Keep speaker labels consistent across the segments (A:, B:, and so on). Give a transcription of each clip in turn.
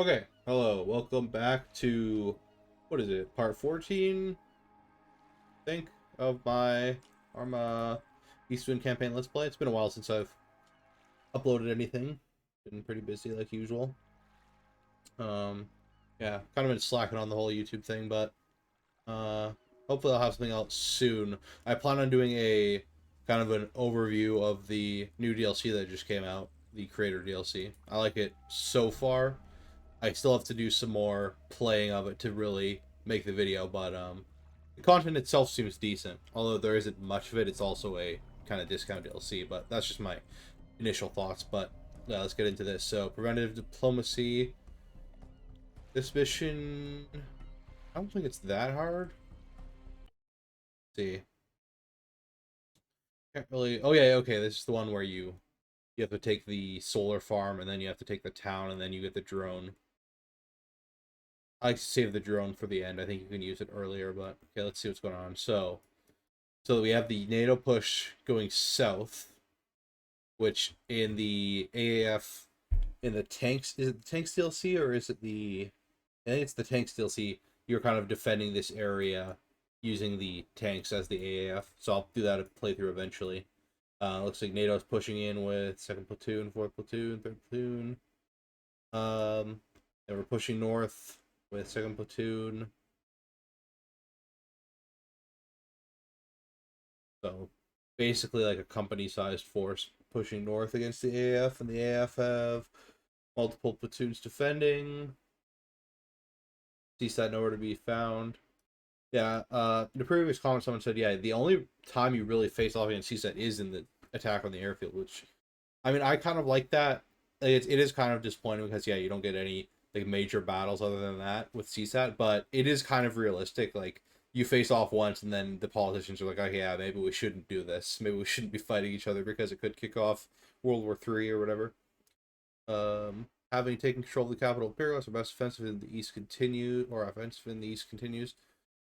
A: Okay, hello, welcome back to, what is it, part 14, I think, of my Arma Eastwind campaign Let's Play. It's been a while since I've uploaded anything. Been pretty busy like usual. Um, yeah, kind of been slacking on the whole YouTube thing, but uh, hopefully I'll have something else soon. I plan on doing a kind of an overview of the new DLC that just came out, the Creator DLC. I like it so far. I still have to do some more playing of it to really make the video, but the content itself seems decent. Although there isn't much of it, it's also a kind of discount DLC, but that's just my initial thoughts. But yeah, let's get into this. So, preventative diplomacy. This mission, I don't think it's that hard. Let's see. Can't really. Oh yeah, okay. This is the one where you have to take the solar farm, and then you have to take the town, and then you get the drone. I like to save the drone for the end. I think you can use it earlier, but okay, let's see what's going on. So we have the NATO push going south, which in the AAF, in the tanks, is it the tanks DLC or is it the? I think it's the tanks DLC. You're kind of defending this area using the tanks as the AAF. So I'll do that playthrough eventually. Looks like NATO's pushing in with second platoon, fourth platoon, third platoon. And we're pushing north with second platoon. So basically like a company-sized force pushing north against the AF, and the AF have multiple platoons defending. CSAT nowhere to be found. Yeah, in the previous comment someone said, yeah, the only time you really face off against CSAT is in the attack on the airfield, which, I mean, I kind of like that. Like, it is kind of disappointing because, yeah, you don't get any like major battles other than that with CSAT, but it is kind of realistic. Like, you face off once, and then the politicians are like, okay, yeah, maybe we shouldn't do this. Maybe we shouldn't be fighting each other because it could kick off World War III or whatever. Having taken control of the capital Imperials, our best offensive in the east continue, or offensive in the east continues.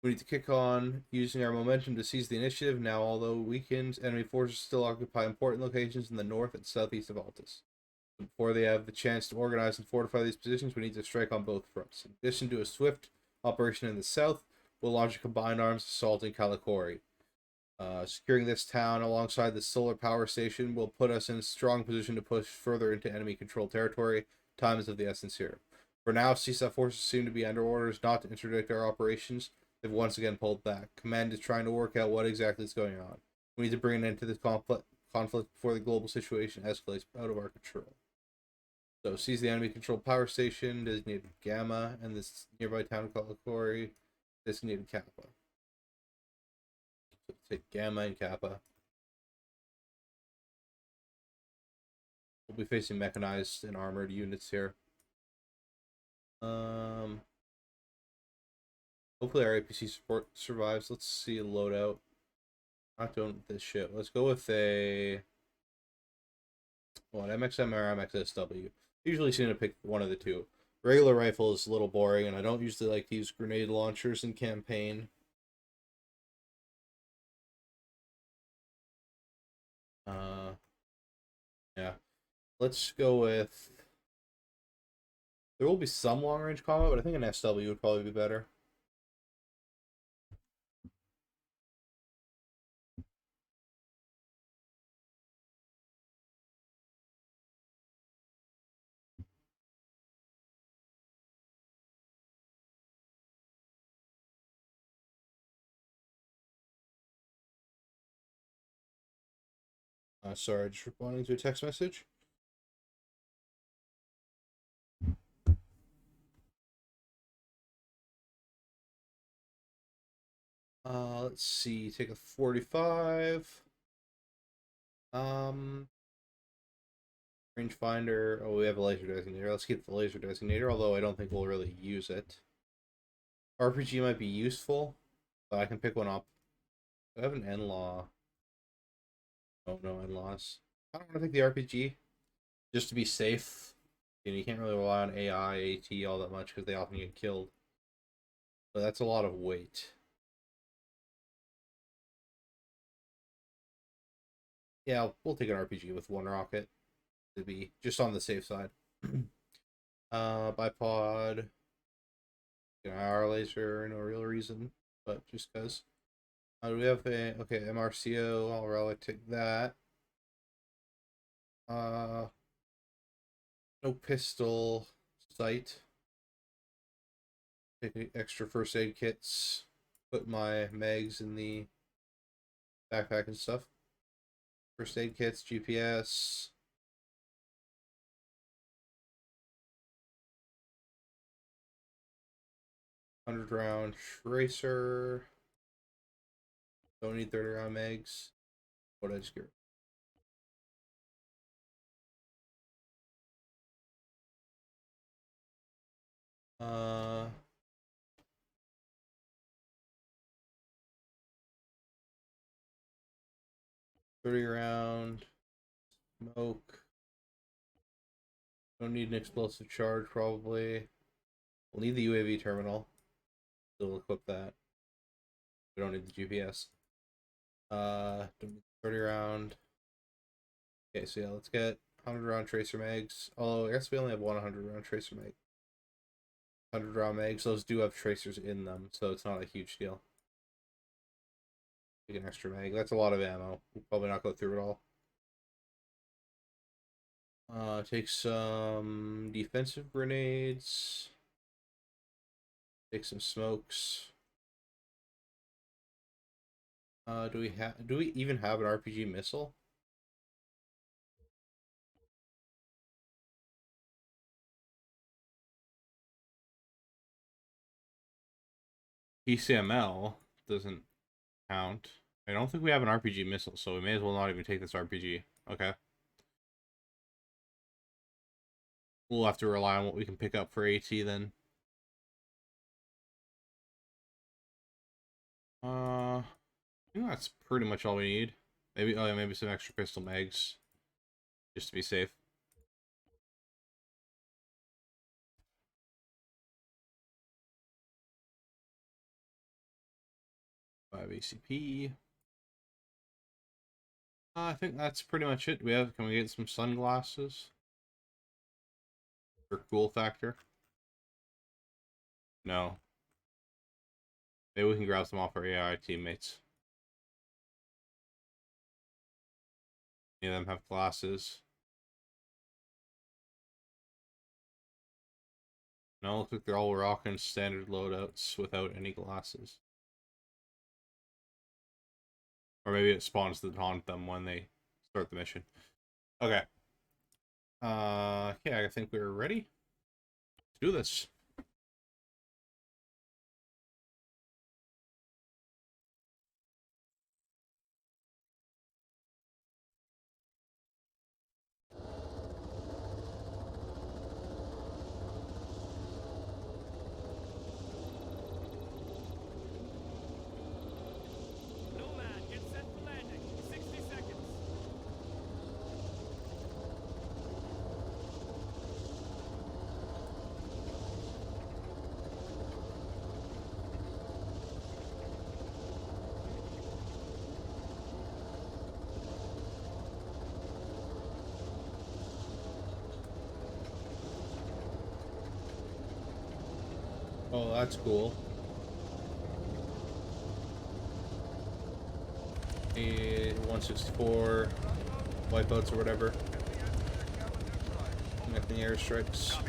A: We need to kick on using our momentum to seize the initiative. Now, although weakened, enemy forces still occupy important locations in the north and southeast of Altus. Before they have the chance to organize and fortify these positions, we need to strike on both fronts. In addition to a swift operation in the south, we'll launch a combined arms assault in Kalikori. Securing this town alongside the solar power station will put us in a strong position to push further into enemy-controlled territory. Time is of the essence here. For now, CSAT forces seem to be under orders not to interdict our operations. They've once again pulled back. Command is trying to work out what exactly is going on. We need to bring an end to this conflict before the global situation escalates out of our control. So, seize the enemy-controlled power station, designated Gamma, and this nearby town called Kalikori, designated Kappa. So, take Gamma and Kappa. We'll be facing mechanized and armored units here. Hopefully our APC support survives. Let's see a loadout. Not doing this shit. Let's go with a MXM or MXSW. Usually seem to pick one of the two. Regular rifle is a little boring, and I don't usually like to use grenade launchers in campaign. Yeah. Let's go with. There will be some long range combat, but I think an SW would probably be better. Sorry, just responding to a text message. Let's see. Take a 45. Um, Rangefinder. Oh, we have a laser designator. Let's keep the laser designator, although I don't think we'll really use it. RPG might be useful, but I can pick one up. I have an N-Law. Oh, no N-Laws. I don't want to take the RPG, just to be safe. You can't really rely on AI, AT all that much, because they often get killed. But that's a lot of weight. Yeah, we'll take an RPG with one rocket to be just on the safe side. Bipod. Our laser, no real reason, but just cause. Do we have a okay MRCO? I'll relic take that. No pistol sight. Take extra first aid kits. Put my mags in the backpack and stuff. First aid kits, GPS. $100-round tracer. Don't need 30-round mags. What did I just get? 30-round smoke. Don't need an explosive charge probably. We'll need the UAV terminal. Still equip that. We don't need the GPS. Don't need 30-round. Okay, so yeah, let's get 100-round tracer mags. Although I guess we only have one 100-round tracer mag. 100-round mags. Those do have tracers in them, so it's not a huge deal. Take an extra mag. That's a lot of ammo. We'll probably not go through it all. Take some defensive grenades. Take some smokes. Do we even have an RPG missile? PCML doesn't count. I don't think we have an RPG missile, so we may as well not even take this RPG. Okay. We'll have to rely on what we can pick up for AT then. I think that's pretty much all we need. Maybe, oh yeah, maybe some extra pistol mags, just to be safe. 5 ACP. I think that's pretty much it. Can we get some sunglasses? For cool factor? No. Maybe we can grab some off our AI teammates. Any of them have glasses. No, looks like they're all rocking standard loadouts without any glasses. Or maybe it spawns to taunt them when they start the mission. Okay. Yeah, I think we're ready. Let's do this. Oh, that's cool. A 164 wipeouts or whatever. Connecting airstrikes.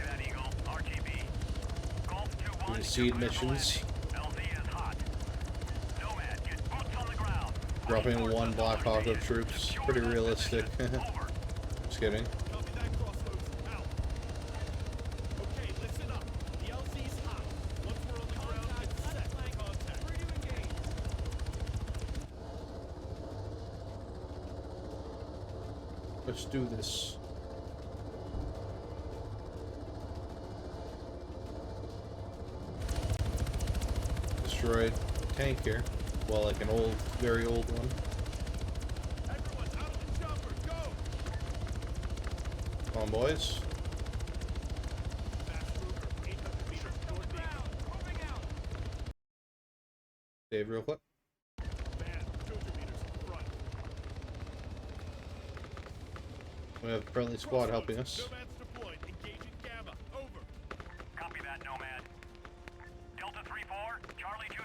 A: Do the seed missions. Dropping one Black Hawk of troops. Pretty realistic. Just kidding. Let's do this. Destroyed tank here. Well, like an old, very old one. Come on, boys. Save real quick. We have a friendly squad helping us.
B: Charlie 2-3,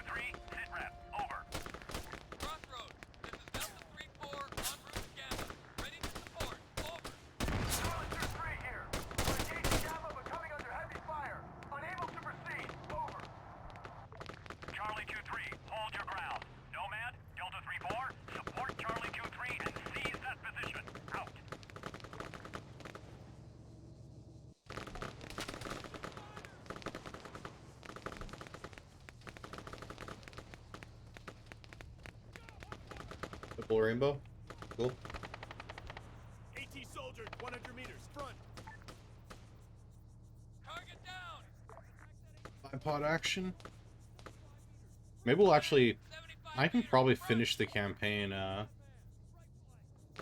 B: sit rep. Over. Crossroads, this is Delta 3-4 en route to Gamma. Ready to support. Over. Charlie 2-3 here. We're engaging Gamma but coming under heavy fire. Unable to proceed. Over. Charlie 2-3, hold your ground. Nomad, Delta 3-4, support Charlie 2-3 and seize that position. Out.
A: Triple rainbow. Cool.
C: AT soldier, 100 meters, front.
B: Target down.
A: Bipod action. Maybe we'll actually... I can probably finish the campaign,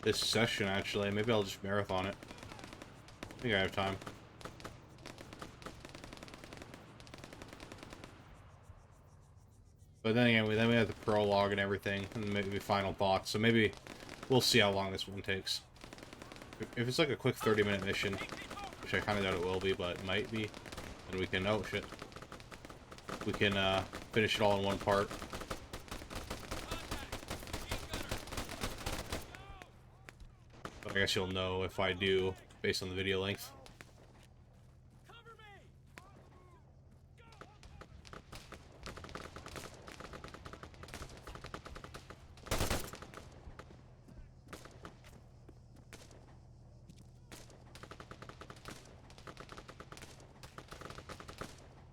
A: this session, actually. Maybe I'll just marathon it. I think I have time. But then again, then we have the prologue and everything, and maybe final thoughts. So maybe we'll see how long this one takes. If it's like a quick 30-minute mission, which I kind of doubt it will be, but it might be, then we can... Oh, shit. We can, finish it all in one part. But I guess you'll know if I do, based on the video length.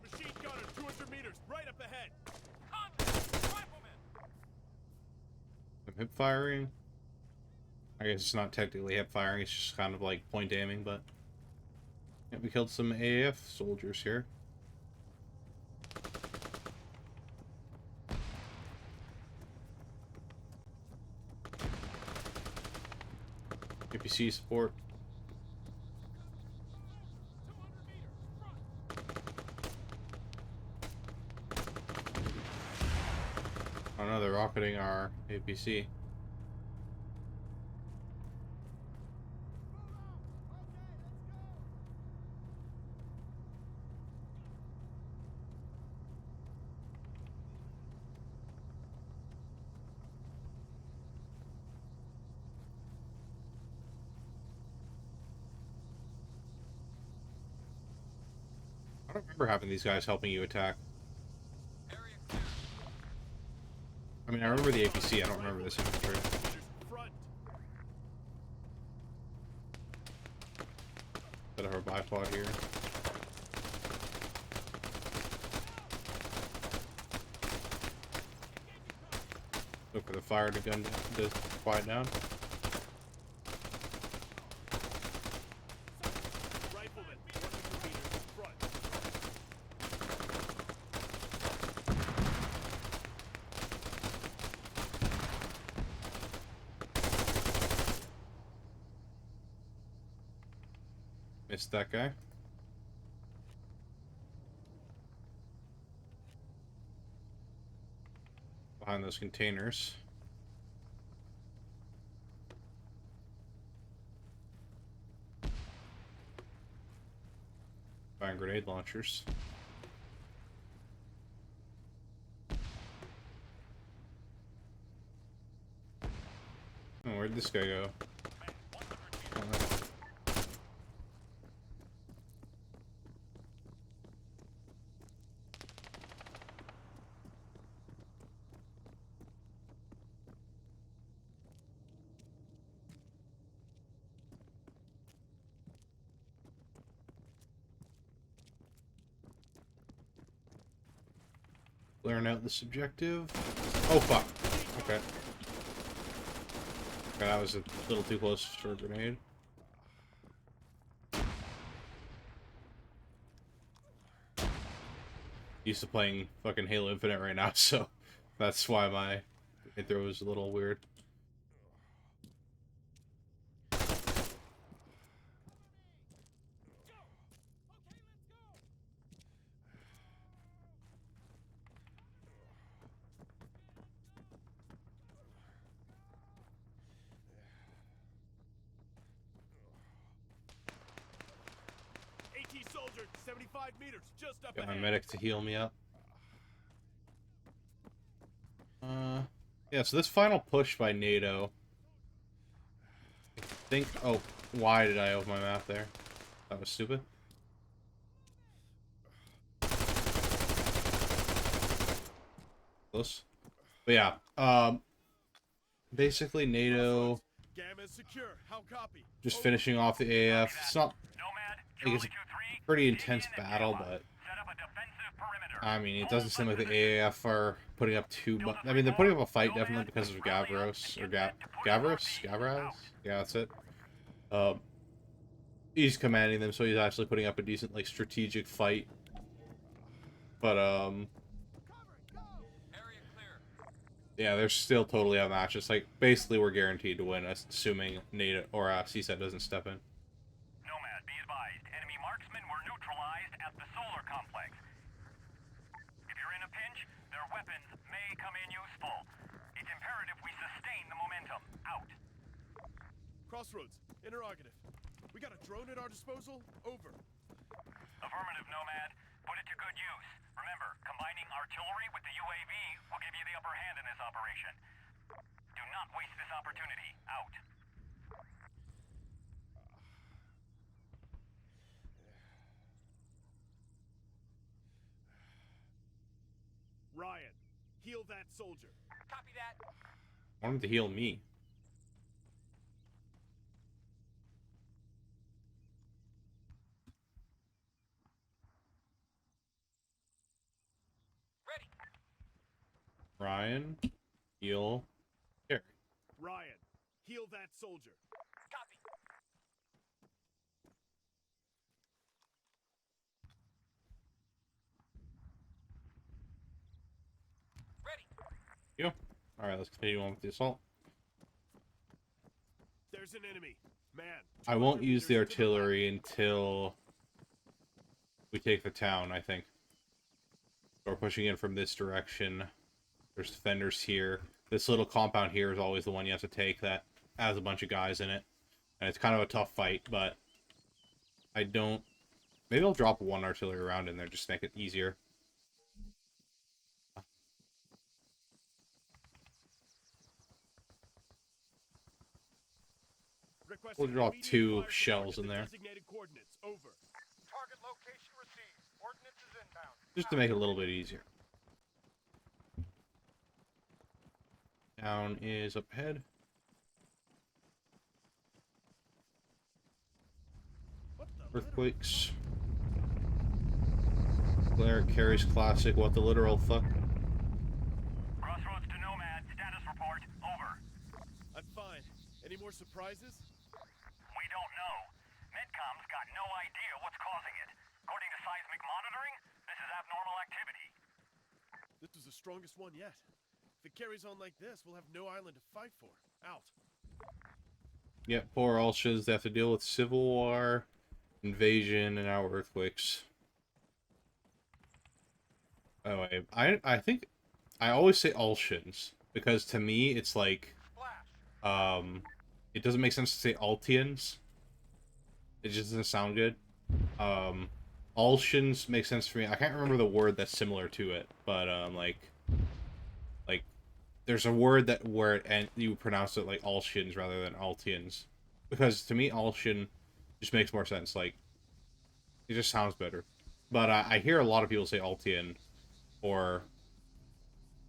C: Machine gunner, 200 meters, right up ahead.
A: I'm hip firing. I guess it's not technically hip firing, it's just kind of like point aiming, but yeah, we killed some AAF soldiers here. APC support. Oh no, they're rocketing our APC. I don't remember having these guys helping you attack. I mean, I remember the APC, I don't remember this infantry. Set up our bipod here. Look for the fire to gun to quiet down.
C: Rifleman, 100 meters, front.
A: Missed that guy. Behind those containers. Firing grenade launchers. Oh, where'd this guy go? Clearing out this objective. Oh fuck. Okay. Okay, that was a little too close for a grenade. Used to playing fucking Halo Infinite right now, so that's why my hit throw was a little weird.
C: AT soldier, 75 meters, just up
A: Got my
C: ahead.
A: medic to heal me up. Yeah, so this final push by NATO, I think... Oh, why did I open my map there? That was stupid. Close. But yeah, basically NATO
C: Gamma is secure. How copy?
A: just
C: Over.
A: finishing off the AAF. It's not...
B: Nomad,
A: Like, it's a pretty intense battle, but...
B: set up a defensive perimeter.
A: I mean, it doesn't seem like the AAF are putting up too much. I mean, they're putting up a fight definitely because of Gavros or Gavros. Yeah, that's it. He's commanding them, so he's actually putting up a decent like strategic fight. But
B: Area clear.
A: yeah, they're still totally outmatched. It's like basically we're guaranteed to win, assuming NATO or CSAT doesn't step in.
B: Nomad, be advised. Enemy marksmen were neutralized at the solar complex. If you're in a pinch, their weapons may come in useful. It's imperative we sustain the momentum. Out.
C: Crossroads. Interrogative. We got a drone at our disposal? Over.
B: Affirmative, Nomad. Put it to good use. Remember, combining artillery with the UAV will give you the upper hand in this operation. Do not waste this opportunity. Out.
C: Ryan, heal that soldier.
B: Copy that.
A: I want him to heal me.
B: Ready.
A: Ryan, heal, Gary.
C: Ryan, heal that soldier.
B: Copy. Ready.
A: You. All right, let's continue on with the assault.
C: There's an enemy. Man.
A: I won't
C: 200
A: use the
C: meters to left.
A: artillery until we take the town, I think. We're pushing in from this direction. There's defenders here. This little compound here is always the one you have to take that has a bunch of guys in it. And it's kind of a tough fight, but I don't... Maybe I'll drop one artillery round in there just to make it easier.
C: Requesting
A: We'll drop
C: immediate
A: 2
C: fire
A: shells
C: support at
A: in
C: the
A: there.
C: Designated coordinates. Over.
B: Target location received. Ordnance is inbound.
A: Just to make it a little bit easier. Town is up ahead.
C: What the
A: Earthquakes. Blair carries classic. What the literal fuck?
B: Crossroads to Nomad. Status report. Over.
C: I'm fine. Any more surprises?
B: We don't know. Medcom's got no idea what's causing it. According to seismic monitoring, this is abnormal activity.
C: This is the strongest one yet. If it carries on like this, we'll have no island to fight for. Out.
A: Yep, poor Alshas. They have to deal with civil war, invasion, and now earthquakes. By the way, I think I always say Alshans because to me it's like
B: Flash.
A: it doesn't make sense to say Altians. It just doesn't sound good. Alshans makes sense for me. I can't remember the word that's similar to it, but like there's a word that where it, and you pronounce it like Alshans rather than Altians, because to me Alshan just makes more sense. Like it just sounds better. But I hear a lot of people say Altian, or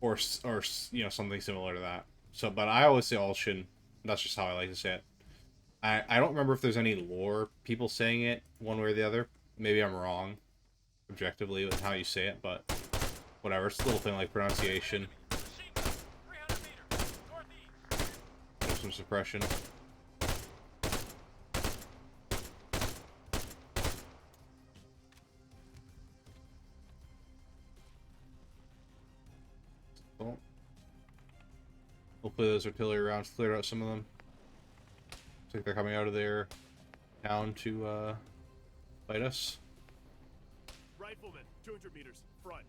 A: you know, something similar to that. So, but I always say Alshan. That's just how I like to say it. I don't remember if there's any lore people saying it one way or the other. Maybe I'm wrong, objectively, with how you say it, but whatever. It's a little thing like pronunciation.
B: Machine gun. 300 meters. Northeast.
A: There's some suppression. Well, hopefully those artillery rounds cleared out some of them. Looks like they're coming out of their town to fight us.
C: Rifleman, 200 meters. Front.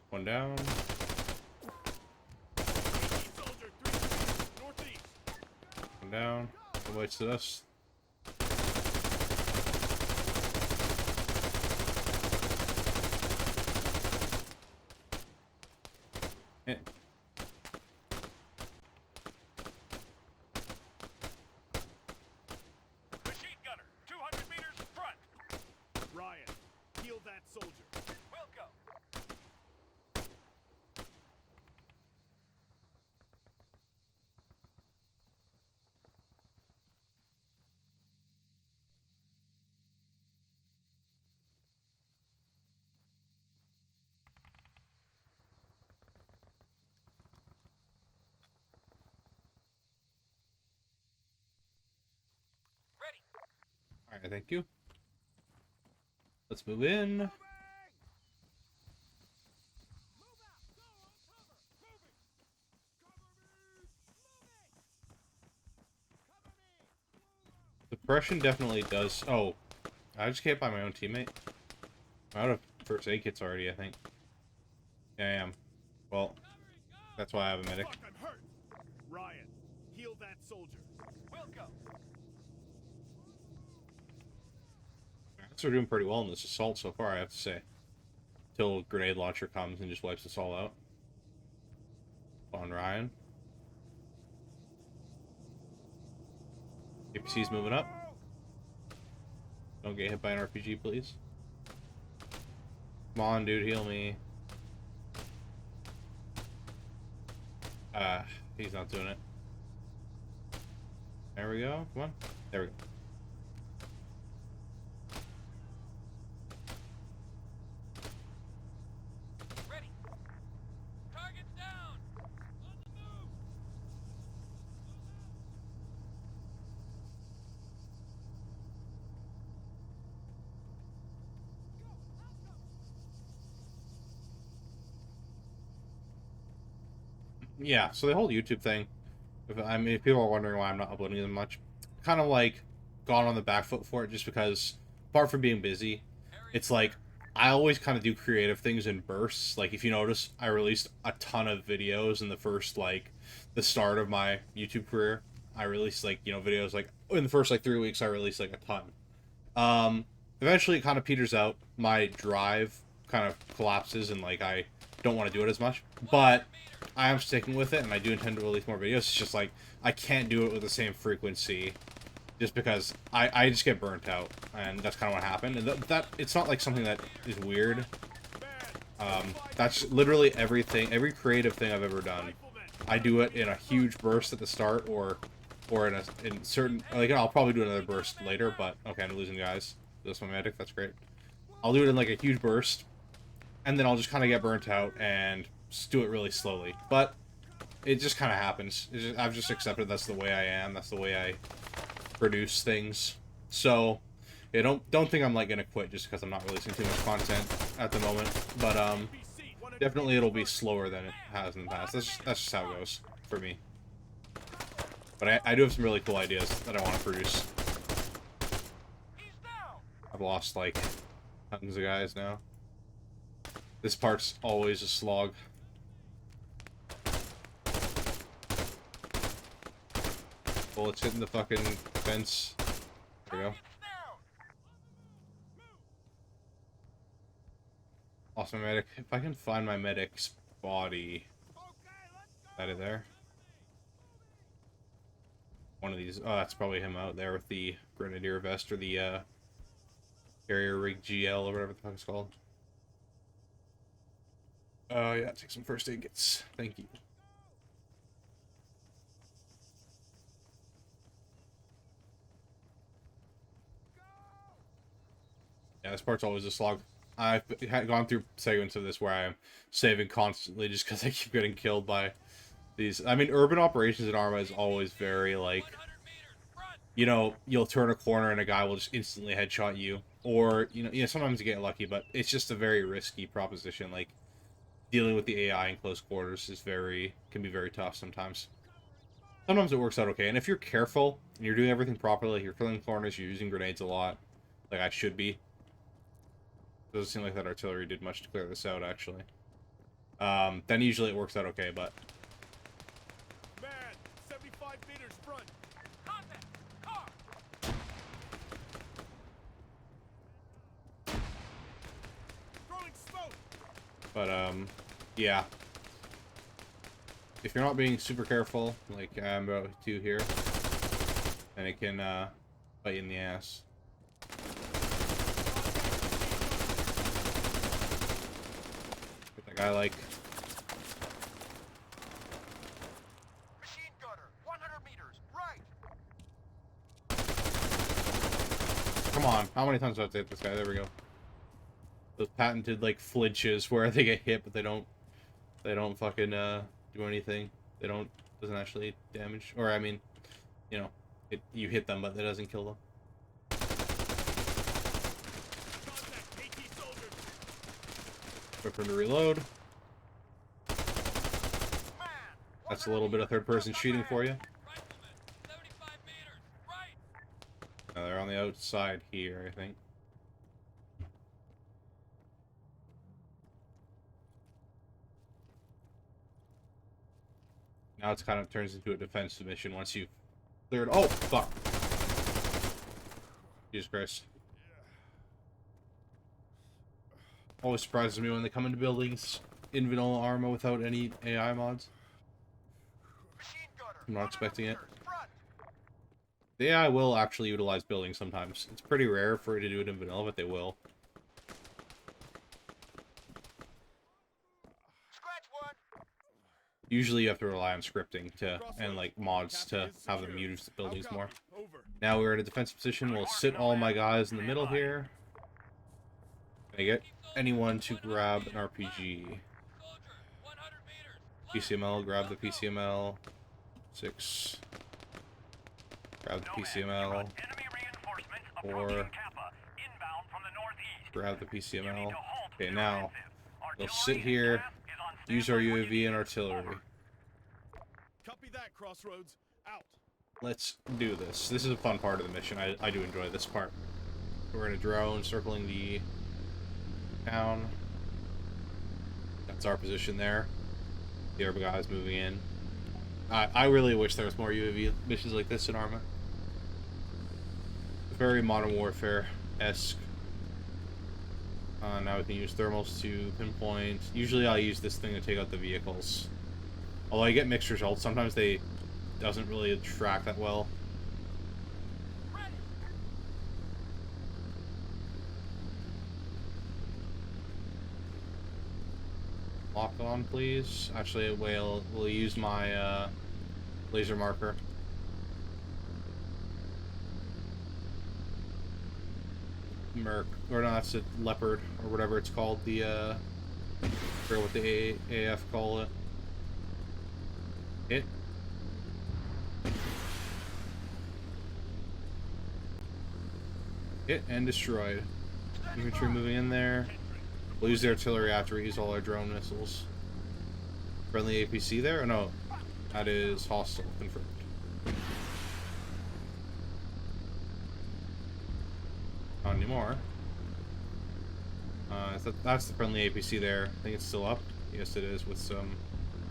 A: One down.
C: Soldier, 300 meters. Northeast.
A: One down. One waits to us. Eh,
B: Machine gunner, 200 meters front.
C: Ryan, heal that soldier.
B: Will go. Ready.
A: all right, thank you. Let's move in.
C: Move out! Go on cover! Moving! Cover me!
A: Suppression definitely does. Oh, I just can't find my own teammate. I'm out of first aid kits already, I think. Yeah, I am. Well, that's why I have a medic.
C: Fuck, I'm hurt! Ryan, heal that soldier.
B: Will go.
A: So we're doing pretty well in this assault so far, I have to say. Till grenade launcher comes and just wipes us all out. On Ryan. APC's moving up. Don't get hit by an RPG, please. Come on, dude, heal me. He's not doing it. There we go. Come on. There we go.
B: Ready. Target's down. On the move.
A: Yeah, so the whole YouTube thing, I mean, if people are wondering why I'm not uploading them much, kind of like gone on the back foot for it just because, apart from being busy, it's like I always kind of do creative things in bursts. Like, if you notice, I released a ton of videos in the first, like, the start of my YouTube career. I released, like, you know, videos, like, in the first, like, 3 weeks, I released, like, a ton. Eventually it kind of peters out. My drive kind of collapses and, like, I don't want to do it as much. But I am sticking with it, and I do intend to release more videos. It's just, like, I can't do it with the same frequency just because I just get burnt out, and that's kind of what happened. And that it's not like something that is weird. That's literally everything, every creative thing I've ever done. I do it in a huge burst at the start, or in certain, like, I'll probably do another burst later. But okay, I'm losing guys. That's my medic. That's great. I'll do it in like a huge burst, and then I'll just kind of get burnt out and just do it really slowly. But it just kind of happens. I've just accepted that's the way I am. That's the way I produce things. So yeah, don't think I'm like gonna quit just because I'm not releasing too much content at the moment. But definitely it'll be slower than it has in the past. That's just how it goes for me. But I do have some really cool ideas that I want to produce.
B: He's down.
A: I've lost like tons of guys now. This part's always a slog. Bullets hitting the fucking fence. There we go.
B: Target's down.
A: Lost my medic. If I can find my medic's body. Is that it there? One of these. Oh, that's probably him out there with the grenadier vest or the carrier rig GL or whatever the fuck it's called. Oh yeah, take some first aid kits. Thank you. Yeah, this part's always a slog. I've gone through segments of this where I'm saving constantly just because I keep getting killed by these. I mean, urban operations in Arma is always very, like,
B: 100 meters front.
A: you know, you'll turn a corner and a guy will just instantly headshot you. Or, you know, sometimes you get lucky, but it's just a very risky proposition. Like, dealing with the AI in close quarters can be very tough sometimes. Sometimes it works out okay, and if you're careful, and you're doing everything properly, like you're killing corners, you're using grenades a lot, like I should be. Doesn't seem like that artillery did much to clear this out, actually. Then usually it works out okay, but...
C: Man, 75 meters front.
B: Contact. Car.
C: Throwing smoke.
A: But, yeah. if you're not being super careful, like I'm about to here, then it can bite you in the ass. Get that guy like.
B: Machine gunner, 100 meters, right.
A: Come on, how many times do I have to hit this guy? There we go. Those patented like flinches where they get hit, but they don't fucking do anything. Doesn't actually damage, or I mean, you know, you hit them, but that doesn't kill them.
C: Contact AT soldiers.
A: Wait for him to reload.
B: Man,
A: That's a little bit of third-person shooting for you.
B: Rifleman, 75 meters, right.
A: Now they're on the outside here, I think. Now it's kind of turns into a defensive mission once you've cleared. Oh, fuck. Jesus Christ. Always surprises me when they come into buildings in vanilla Arma without any AI mods.
B: Machine gunner,
A: I'm not expecting it.
B: 100 meters, front.
A: The AI will actually utilize buildings sometimes. It's pretty rare for it to do it in vanilla, but they will.
B: Scratch one.
A: Usually you have to rely on scripting and like mods to have them use the buildings more. Now we're in a defensive position. We'll sit all my guys in the middle here. Can I get anyone to grab an RPG?
B: Soldier, 100 meters.
A: PCML, grab the PCML. 6. Grab the PCML.
B: Enemy reinforcements
A: Four.
B: approaching Kappa, inbound from the northeast.
A: Grab the
B: You need
A: PCML.
B: to halt
A: Okay,
B: the
A: now
B: offensive.
A: we'll
B: Artillery
A: sit here,
B: staff is on
A: use our
B: standby when you
A: UAV
B: need
A: and
B: it.
A: artillery.
B: Over.
C: Copy that, Crossroads. Out.
A: Let's do this. This is a fun part of the mission. I do enjoy this part. We're in a drone circling the town. That's our position there. The Arma guys moving in. I really wish there was more UAV missions like this in Arma. Very Modern Warfare-esque. Now we can use thermals to pinpoint. Usually I'll use this thing to take out the vehicles. Although I get mixed results, sometimes they doesn't really track that well.
B: Ready.
A: Lock on, please. Actually, we'll use my laser marker. Merc, or no, that's a leopard, or whatever it's called. The I forget what the AF call it. Hit. Hit and destroyed. Infantry moving in there. We'll use the artillery after we use all our drone missiles. Friendly APC there? Oh, no, that is hostile. Confirmed. Not anymore. That's the friendly APC there. I think it's still up. Yes, it is, with some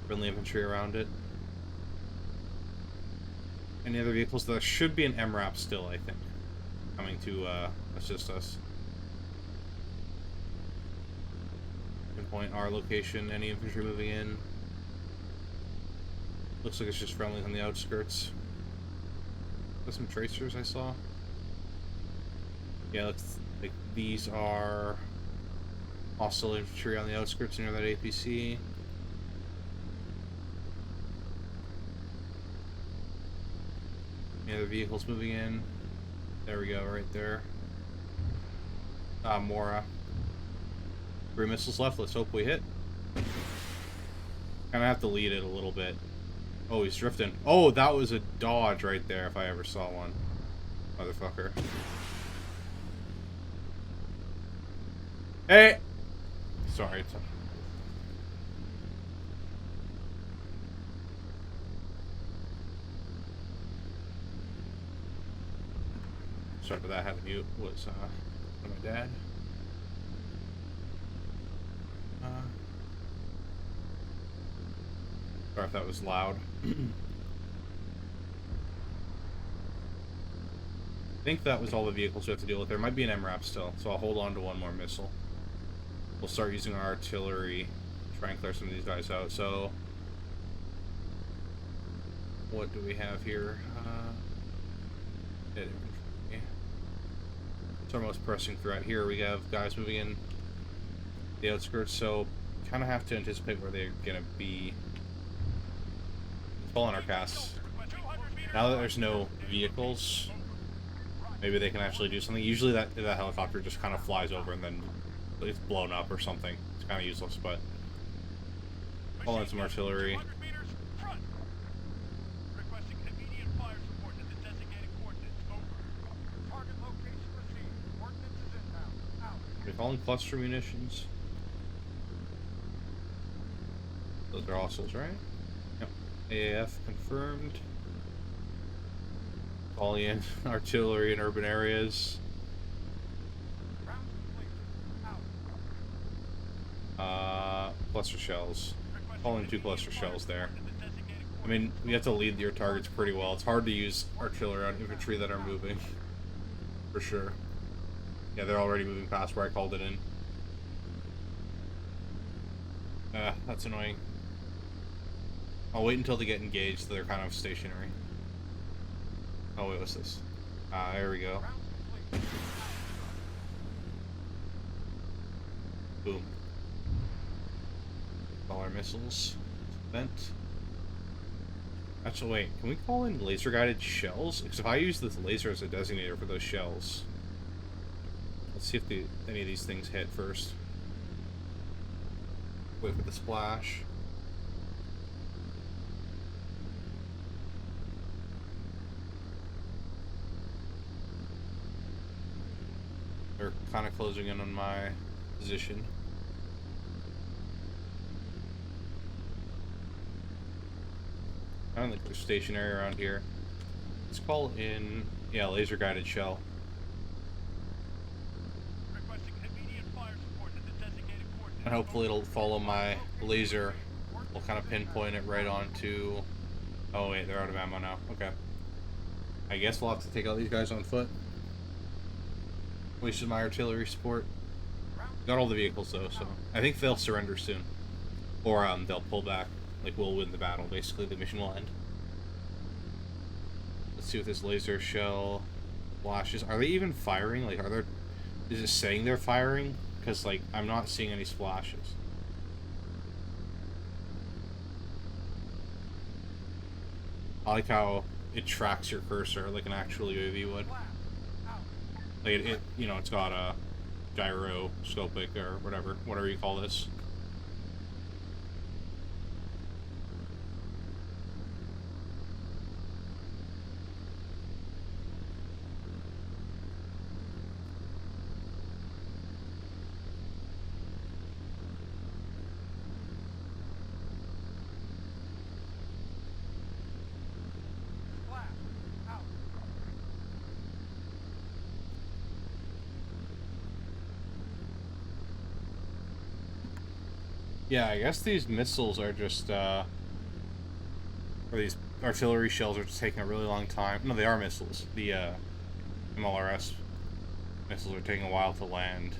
A: friendly infantry around it. Any other vehicles? There should be an MRAP still, I think, coming to assist us. Pinpoint our location. Any infantry moving in? Looks like it's just friendlies on the outskirts. There's some tracers I saw. Yeah, looks like these are hostile infantry on the outskirts near that APC. Any other vehicles moving in? There we go, right there. Mora. 3 missiles left, let's hope we hit. Kinda have to lead it a little bit. Oh, he's drifting. Oh, that was a dodge right there if I ever saw one. Motherfucker. Hey! Sorry. Sorry for that. I had to mute. Was my dad. Sorry if that was loud. I think that was all the vehicles we have to deal with. There might be an MRAP still, so I'll hold on to one more missile. We'll start using our artillery to try and clear some of these guys out. So what do we have here? Dead infantry. It's our most pressing threat. Here we have guys moving in the outskirts, so kind of have to anticipate where they're gonna be. It's all in our casts. Now that there's no vehicles, maybe they can actually do something. Usually that helicopter just kind of flies over and then it's blown up or something. It's kind of useless, but call in some artillery.
B: Requesting immediate fire support at the designated coordinates. Over. Target location received. Coordinates is inbound. Out.
A: We call in cluster munitions. Those are hostiles, right? Yep. AAF confirmed. Calling in artillery in urban areas.
B: Round complete. Out.
A: Cluster shells. Calling 2 cluster shells there. I mean, we have to lead your targets pretty well. It's hard to use artillery on infantry that are moving. For sure. Yeah, they're already moving past where I called it in. That's annoying. I'll wait until they get engaged so they're kind of stationary. Oh, wait, what's this? There we go. Boom. All our missiles. Spent. Actually, wait, can we call in laser-guided shells? Because if I use this laser as a designator for those shells... Let's see if any of these things hit first. Wait for the splash. They're kind of closing in on my position. I don't think they're stationary around here. Let's call in, yeah, laser guided shell.
B: Requesting immediate fire support at the designated coordinates.
A: And hopefully it'll follow my laser. We'll kind of pinpoint it right onto... Oh wait, they're out of ammo now. Okay. I guess we'll have to take out these guys on foot. Wasted my artillery support. Got all the vehicles though, so I think they'll surrender soon. Or they'll pull back. Like, we'll win the battle, basically. The mission will end. Let's see what this laser shell flashes. Are they even firing? Like, is it saying they're firing? Because, like, I'm not seeing any splashes. I like how it tracks your cursor like an actual UAV would. Like, it you know, it's got a gyroscopic or whatever you call this. Yeah, I guess these missiles are just, or these artillery shells are just taking a really long time. No, they are missiles. The, MLRS missiles are taking a while to land.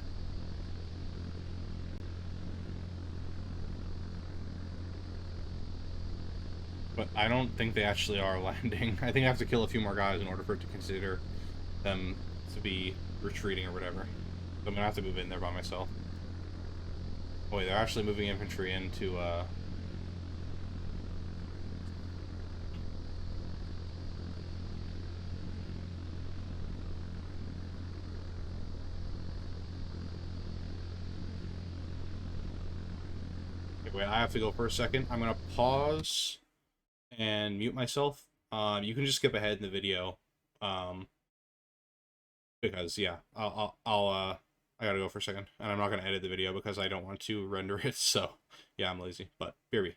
A: But I don't think they actually are landing. I think I have to kill a few more guys in order for it to consider them to be retreating or whatever. So I'm gonna have to move in there by myself. Oh, wait, they're actually moving infantry into, wait, I have to go for a second. I'm gonna pause and mute myself. You can just skip ahead in the video, because yeah, I gotta go for a second, and I'm not gonna edit the video because I don't want to render it. So yeah, I'm lazy. But BRB.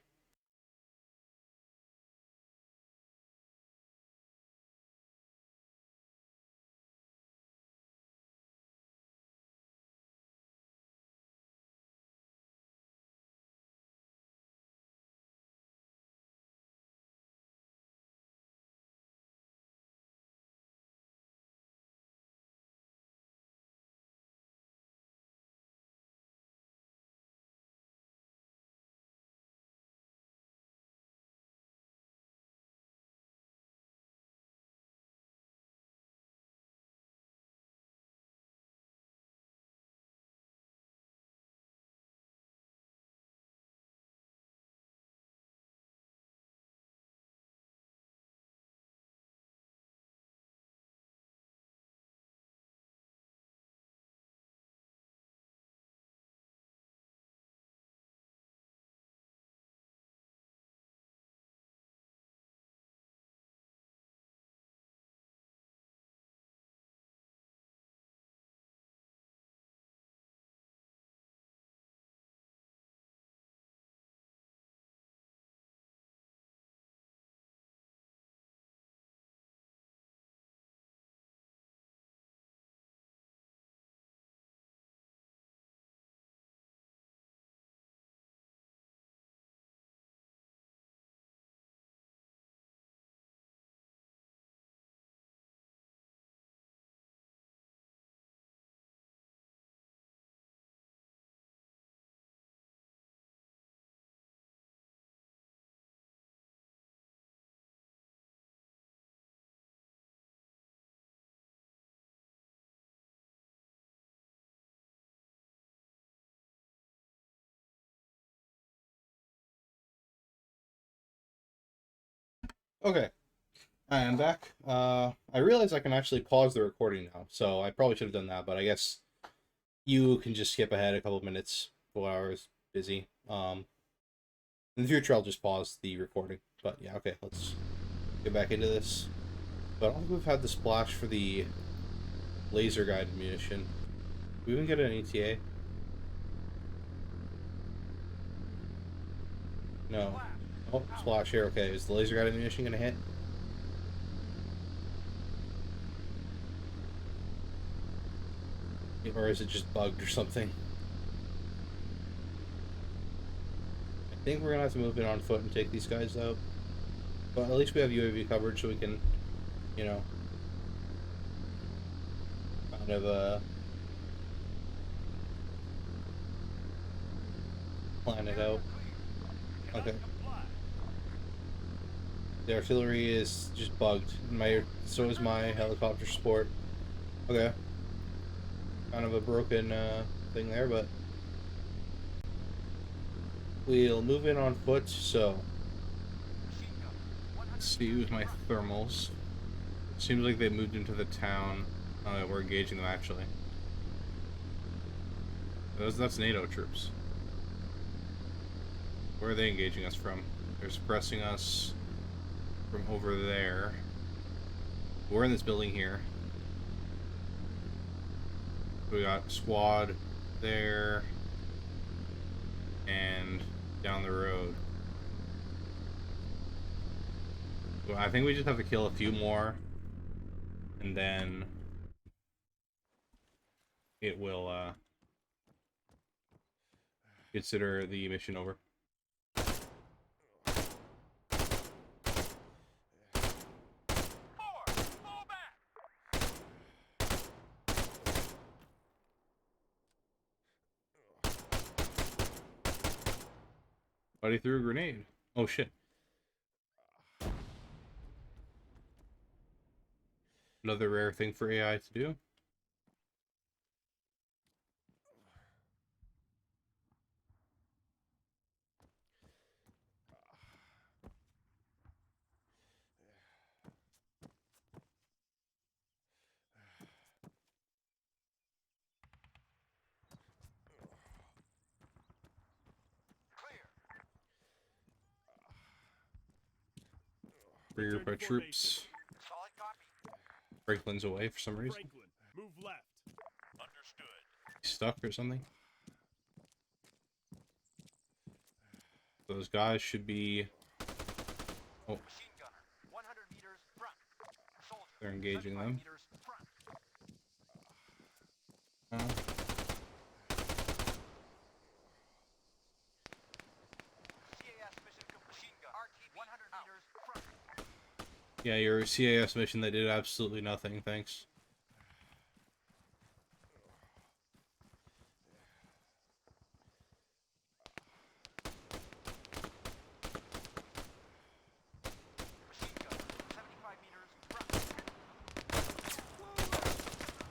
A: Okay, I am back. I realize I can actually pause the recording now, so I probably should have done that, but I guess you can just skip ahead a couple minutes while I was busy. In the future, I'll just pause the recording. But yeah, okay, let's get back into this. But I don't think we've had the splash for the laser guided munition. We even get an ETA? No. Oh, splash here. Okay, is the laser guided munition gonna hit? Or is it just bugged or something? I think we're gonna have to move in on foot and take these guys out. But at least we have UAV coverage so we can, you know, kind of, plan it out. Okay. The artillery is just bugged. So is my helicopter support. Okay. Kind of a broken thing there, but we'll move in on foot. So let's see with my thermals. Seems like they moved into the town. We're engaging them actually. That's NATO troops. Where are they engaging us from? They're suppressing us from over there. We're in this building here. We got squad there and down the road. So I think we just have to kill a few more and then it will consider the mission over. Buddy threw a grenade. Oh shit. Another rare thing for AI to do. Rear by troops.
B: Solid copy.
A: Franklin's away for some reason.
C: Franklin, move left.
B: Understood.
A: He's stuck or something. Those guys should be. Oh,
B: Machine gunner. 100 meters front. Soldier.
A: they're engaging
B: 75
A: them.
B: meters front. CAS mission complete. Machine gun. RTB 100 meters front.
A: Yeah, your CAS mission that did absolutely nothing, thanks.
B: Machine gunner. 75 meters front.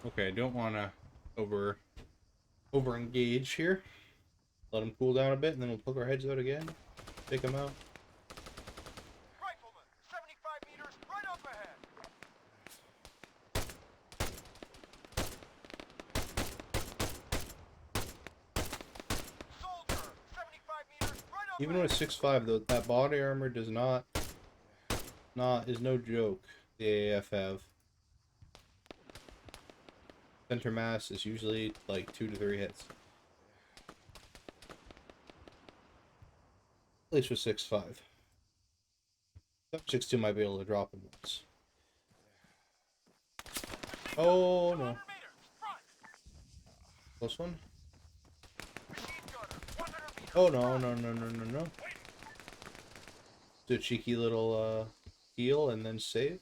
A: Okay, I don't want to over engage here. Let them cool down a bit, and then we'll poke our heads out again. Take them out.
B: Rifleman. 75 meters right up ahead. Soldier. 75 meters right up
A: Even
B: ahead.
A: with 6.5, though, that body armor does is no joke. The AAF have. Center mass is usually like 2 to 3 hits. At least with 6.5. 6.2 might be able to drop him once. Oh no.
B: 100 meters front.
A: Close one.
B: Machine gunner. 100 meters
A: Oh no. Do a cheeky little heal and then save.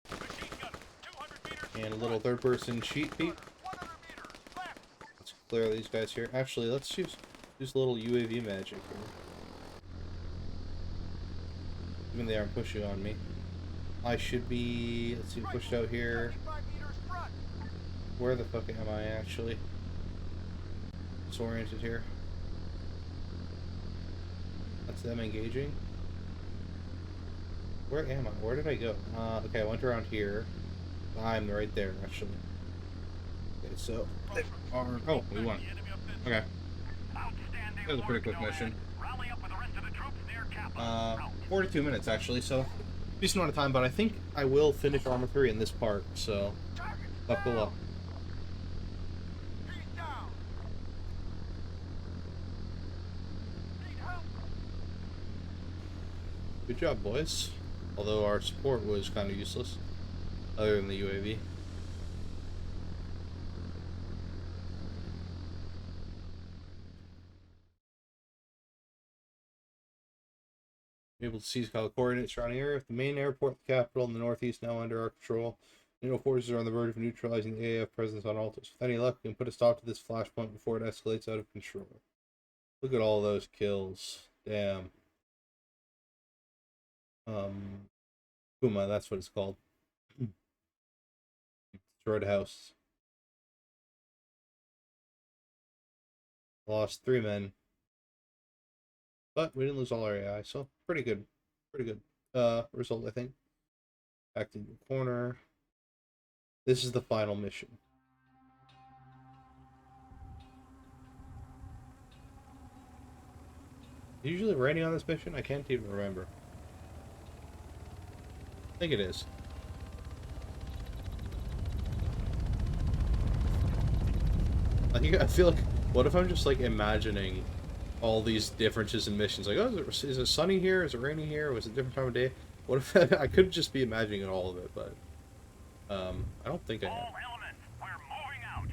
B: Machine gunner. 200 meters
A: And a little third person cheat beat.
B: 100 meters left.
A: Let's clear these guys here. Actually, let's use a little UAV magic here. Even they aren't pushing on me. I should be, let's see, pushed out here.
B: 75 meters front.
A: Where the fuck am I actually? disoriented here. That's them engaging. Where am I? Where did I go? Okay, I went around here. I'm right there, actually. Okay, so... Oh, we won. Okay. That was a pretty quick mission. 42 minutes, actually, so... decent amount of time, but I think I will finish Arma 3 in this part, so... buckle up. Good job, boys. Although our support was kind of useless, other than the UAV. Able to seize all coordinates surrounding Earth. The main airport, the capital, in the northeast now under our control. NATO forces are on the verge of neutralizing the AAF presence on Altus. With any luck, we can put a stop to this flashpoint before it escalates out of control. Look at all those kills. Damn. Puma, that's what it's called. Destroyed a house. Lost 3 men. But we didn't lose all our AI, so pretty good. Pretty good result, I think. Back to the corner. This is the final mission. Usually raining on this mission? I can't even remember. I think it is. I feel like, what if I'm just like imagining all these differences in missions? Like, oh, is it sunny here? Is it raining here? Was it a different time of day? What if I could just be imagining all of it? But I don't think I am.
B: All elements, we're moving out.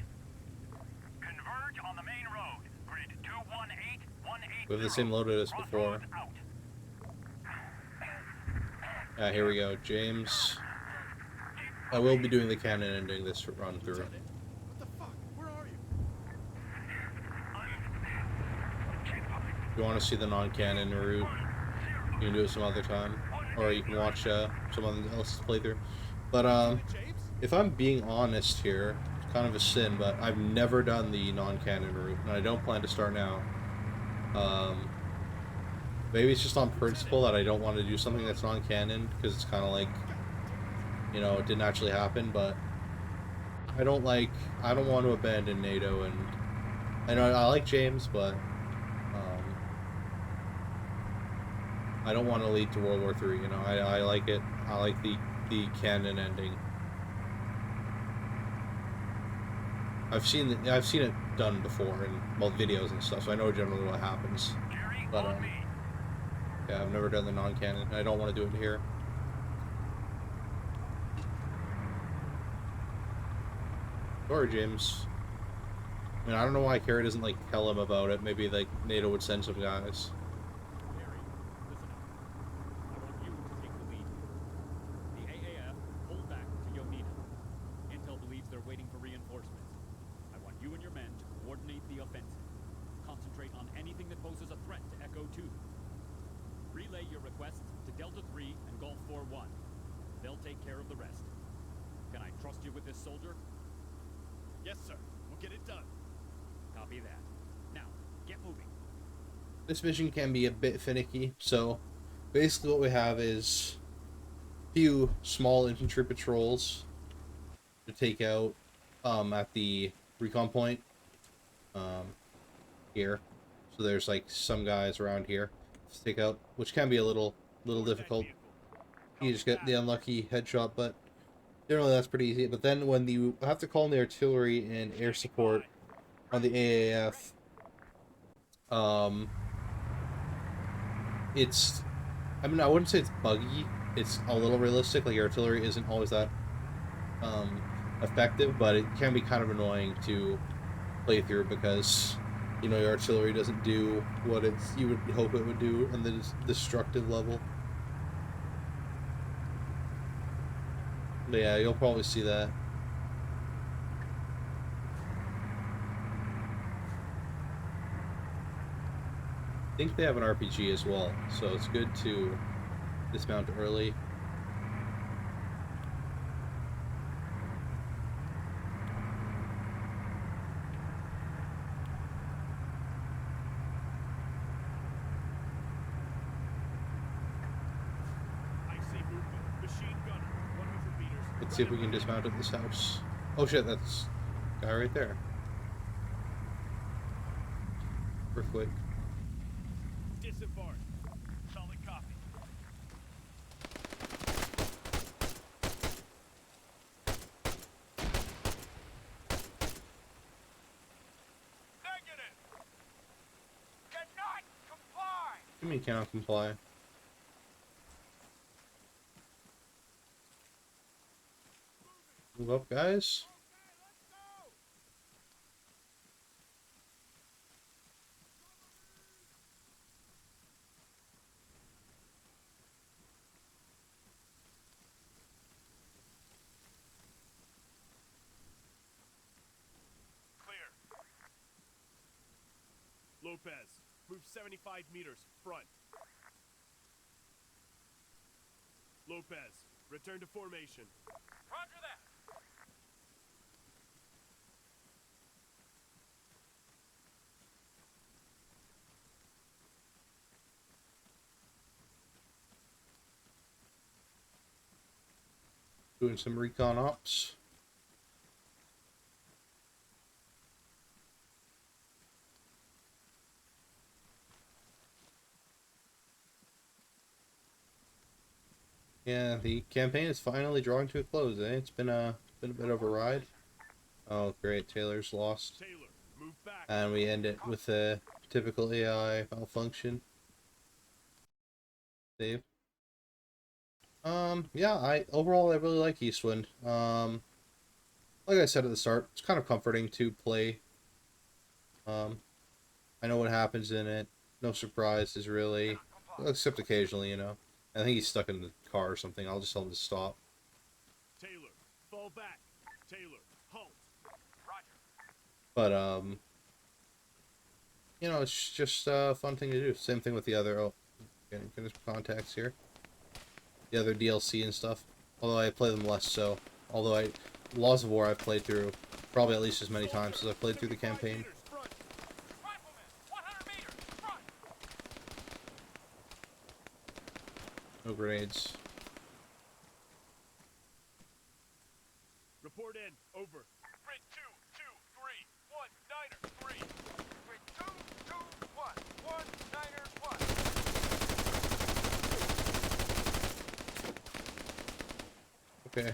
B: Converge on the main road. Grid 218180.
A: We have the same loaded as before. Here we go, James. I will be doing the Canon ending this run through.
C: What the fuck? Where are you?
A: If you want to see the non-canon route, you can do it some other time, or you can watch someone else's playthrough. But if I'm being honest here, it's kind of a sin, but I've never done the non-canon route, and I don't plan to start now. Maybe it's just on principle that I don't want to do something that's non-canon, because it's kind of like, you know, it didn't actually happen, but I don't want to abandon NATO, and I know I like James, but I don't want to lead to World War III, you know. I like it. I like the canon ending. I've seen it done before in videos and stuff, so I know generally what happens. But yeah, I've never done the non-canon. I don't want to do it here. Sorry, James. I mean, I don't know why Kerry doesn't like tell him about it. Maybe like NATO would send some guys.
D: Gary, listen up. I want you to take the lead. The AAF pulled back to Yonina. Intel believes they're waiting for reinforcements. I want you and your men to coordinate the offensive. Concentrate on anything that poses a threat to Echo 2. Relay your requests to Delta 3 and Golf 4-1. They'll take care of the rest. Can I trust you with this, soldier?
C: Yes, sir. We'll get it done.
D: Copy that. Now, get moving.
A: This mission can be a bit finicky, so basically what we have is a few small infantry patrols to take out at the recon point here. So there's like some guys around here to take out, which can be a little difficult. You just get the unlucky headshot, but generally that's pretty easy. But then when you have to call in the artillery and air support on the AAF, it's, I mean, I wouldn't say it's buggy. It's a little realistic. Like, your artillery isn't always that effective, but it can be kind of annoying to play through because, you know, your artillery doesn't do what you would hope it would do on the destructive level. But yeah, you'll probably see that. I think they have an RPG as well, so it's good to dismount early. Let's see if we can dismount at this house. Oh shit, that's guy right there. Earthquake.
C: Disembark. Solid copy.
B: Negative! Cannot comply!
A: What do you mean cannot comply? Move up, guys.
C: Clear. Lopez, move 75 meters front. Lopez, return to formation.
B: Roger that!
A: Doing some recon ops. Yeah, the campaign is finally drawing to a close, eh? It's been a bit of a ride. Oh great, Taylor's lost.
C: Taylor, move back.
A: And we end it with a typical AI malfunction. Save. Yeah, overall I really like Eastwind. Like I said at the start, it's kind of comforting to play. I know what happens in it. No surprises really, except occasionally, you know. I think he's stuck in the car or something. I'll just tell him to stop.
C: Taylor, fall back. Taylor, halt.
B: Roger.
A: But you know, it's just a fun thing to do. Same thing with the other. Oh, getting some contacts here. The other DLC and stuff. Although I play them less so. Although Laws of War I've played through probably at least as many times as I've played through the
C: 75
A: campaign.
C: meters front.
B: Rifleman, 100 meters, front!
A: No grenades.
C: Report in. Over.
B: Grid 2, 2, 3, 1, Niner, 3. Grid 2, 2, 1, 1, Niner, 1.
A: Okay.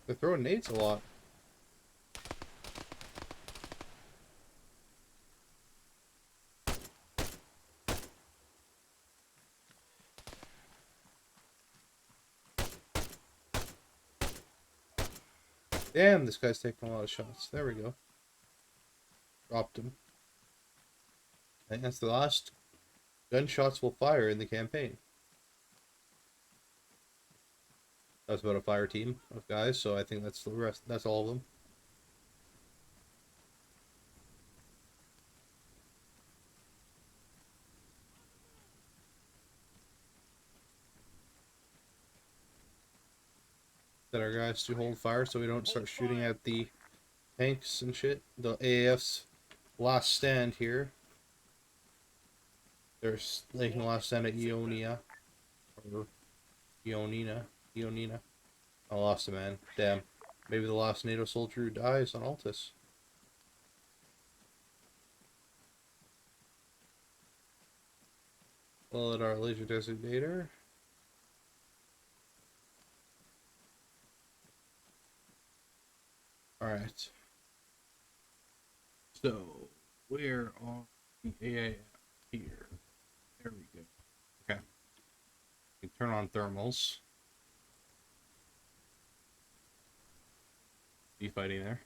A: They're throwing nades a lot. Damn, this guy's taking a lot of shots. There we go. Dropped him. And that's the last gunshots will fire in the campaign. That was about a fire team of guys, so I think that's the rest. That's all of them. Set our guys to hold fire so we don't start shooting at the tanks and shit. The AAF's last stand here. They're taking the last stand at Ionia. Or Ionina. I lost a man. Damn. Maybe the last NATO soldier who dies on Altus. Well, at our laser designator. Alright. So, where are the AAF here? There we go. Okay. We turn on thermals. Be fighting there.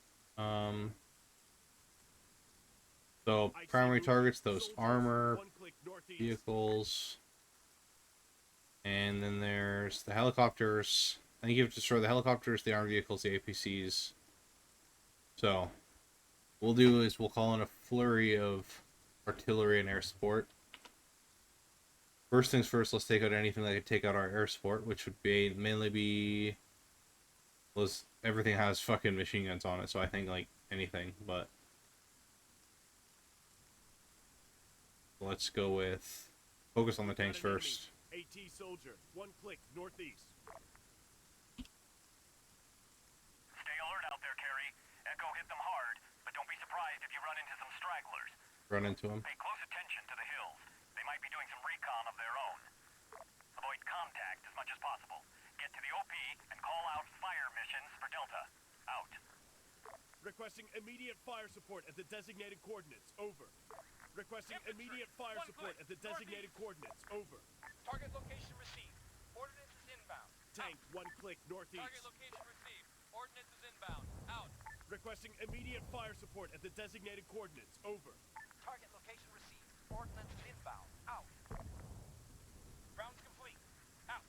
A: So primary targets, those armor, vehicles, and then there's the helicopters. I think you have to destroy the helicopters, the armored vehicles, the APCs. So, what we'll do is we'll call in a flurry of artillery and air support. First things first, let's take out anything that could take out our air support, which would be mainly be was everything has fucking machine guns on it, so I think like anything, but let's go with focus on the tanks
C: Got an enemy.
A: first.
C: AT soldier, 1 click northeast.
B: Stay alert out there, Carrie. Echo hit them hard, but don't be surprised if you run into some stragglers.
A: Run into him.
B: Pay close attention to the hills. They might be doing some recon of their own. Avoid contact as much as possible. Get to the OP and call out fire missions for Delta. Out.
C: Requesting immediate fire support at the designated coordinates. Over. Requesting immediate fire support at the designated coordinates. Over.
B: Target location received. Ordnance is inbound.
C: Tank, 1 click northeast.
B: Target location received. Ordnance is inbound. Out.
C: Requesting immediate fire support at the designated coordinates. Over.
B: Target location received. Ordnance is inbound. Out. Rounds complete. Out.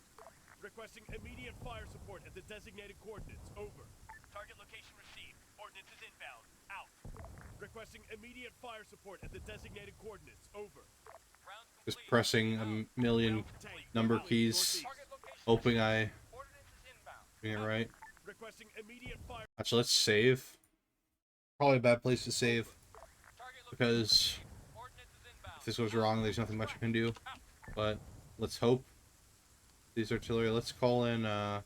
C: Requesting immediate fire support at the designated coordinates. Over.
B: Target location received. Ordnance is inbound. Out.
C: Requesting immediate fire support at the designated coordinates. Over.
B: Rounds
A: Just
B: complete.
A: pressing a million
C: Tank,
A: number
C: rally,
A: keys,
C: northeast.
B: Target location
A: hoping
B: received.
A: I
B: Ordnance is inbound.
A: doing it right.
C: Requesting immediate fire.
A: Actually, let's save. Probably a bad place to save
B: Target location
A: because
B: Ordnance is inbound.
A: if this goes wrong, there's nothing much I can do. But let's hope. These artillery. Let's call in.
B: Rounds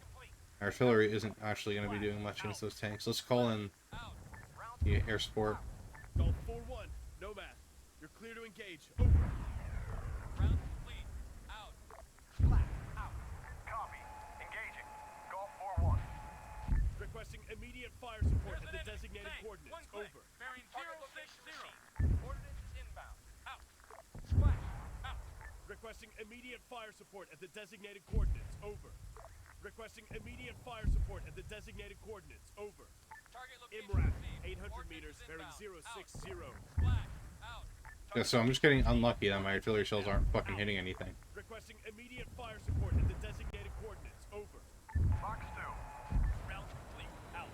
B: complete.
A: Artillery isn't actually going to be doing much against those tanks. Let's call in
B: Out. Rounds
A: the air support.
C: Golf 4-1. Nomad. You're clear to engage. Over.
B: rounds complete. Out. Flat. Out. Copy. Engaging. Golf 4-1.
C: Requesting immediate fire support at the designated coordinates. Over.
B: Bearing 060. Ordnance is inbound. Out. Splash. Out.
C: Requesting immediate fire support at the designated coordinates. Over. Requesting immediate fire support at the designated coordinates. Over.
B: Target location
C: IMRAP.
B: received.
C: 800
B: Ordnance
C: meters.
B: is
C: Bearing
B: inbound.
C: 060.
B: Out. Splash. Out.
A: Yeah, so I'm just getting unlucky that my artillery shells aren't fucking hitting anything.
C: Requesting immediate fire support at the designated coordinates. Over.
B: Fox 2. Rounds complete. Out.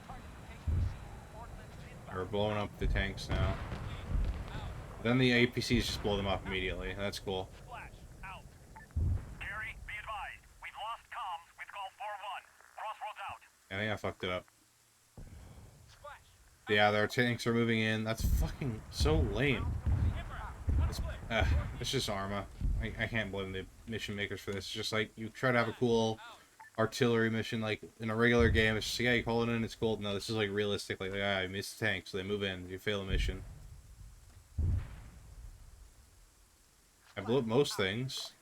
B: Target location received. Ordnance is inbound.
A: We're blowing up the tanks now.
B: Out.
A: Then the APCs just blow them up immediately. That's cool.
B: Flash. Out. Gary, be advised. We've lost comms with Golf 4-1. Crossroads out.
A: I think I fucked it up.
B: Splash.
A: Yeah, their tanks are moving in. That's fucking so lame. It's just Arma. I can't blame the mission makers for this. It's just like, you try to have a cool artillery mission, like, in a regular game. It's just, yeah, you call it in, it's cool. No, this is, like, realistic. Like, I missed the tank, so they move in. You fail the mission. I blew up most things.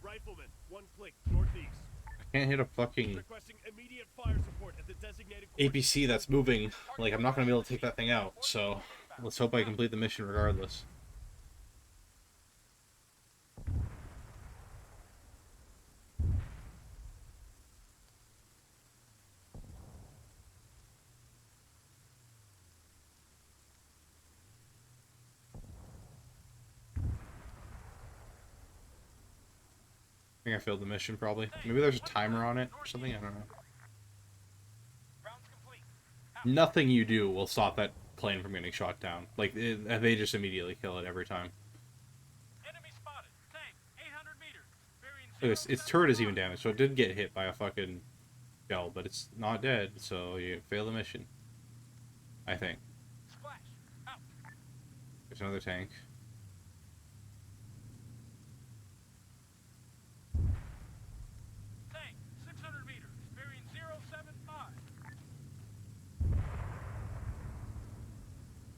C: Rifleman. 1 click. Northeast.
A: I can't hit a fucking
C: Requesting immediate fire support at the designated coordinates.
A: APC that's moving. Like, I'm not going to be able to take that thing out. So, let's hope I complete the mission regardless. I think I failed the mission, probably. Maybe there's a timer on it or something, I don't know.
B: Rounds complete.
A: Nothing you do will stop that plane from getting shot down. Like, they just immediately kill it every time.
B: Enemy spotted. Tank. 800 meters. Bearing
A: Look, its turret is even damaged, so it did get hit by a fucking shell, but it's not dead, so you fail the mission. I think.
B: Splash. Out.
A: There's another tank.
B: Tank. 600 meters. Bearing 075.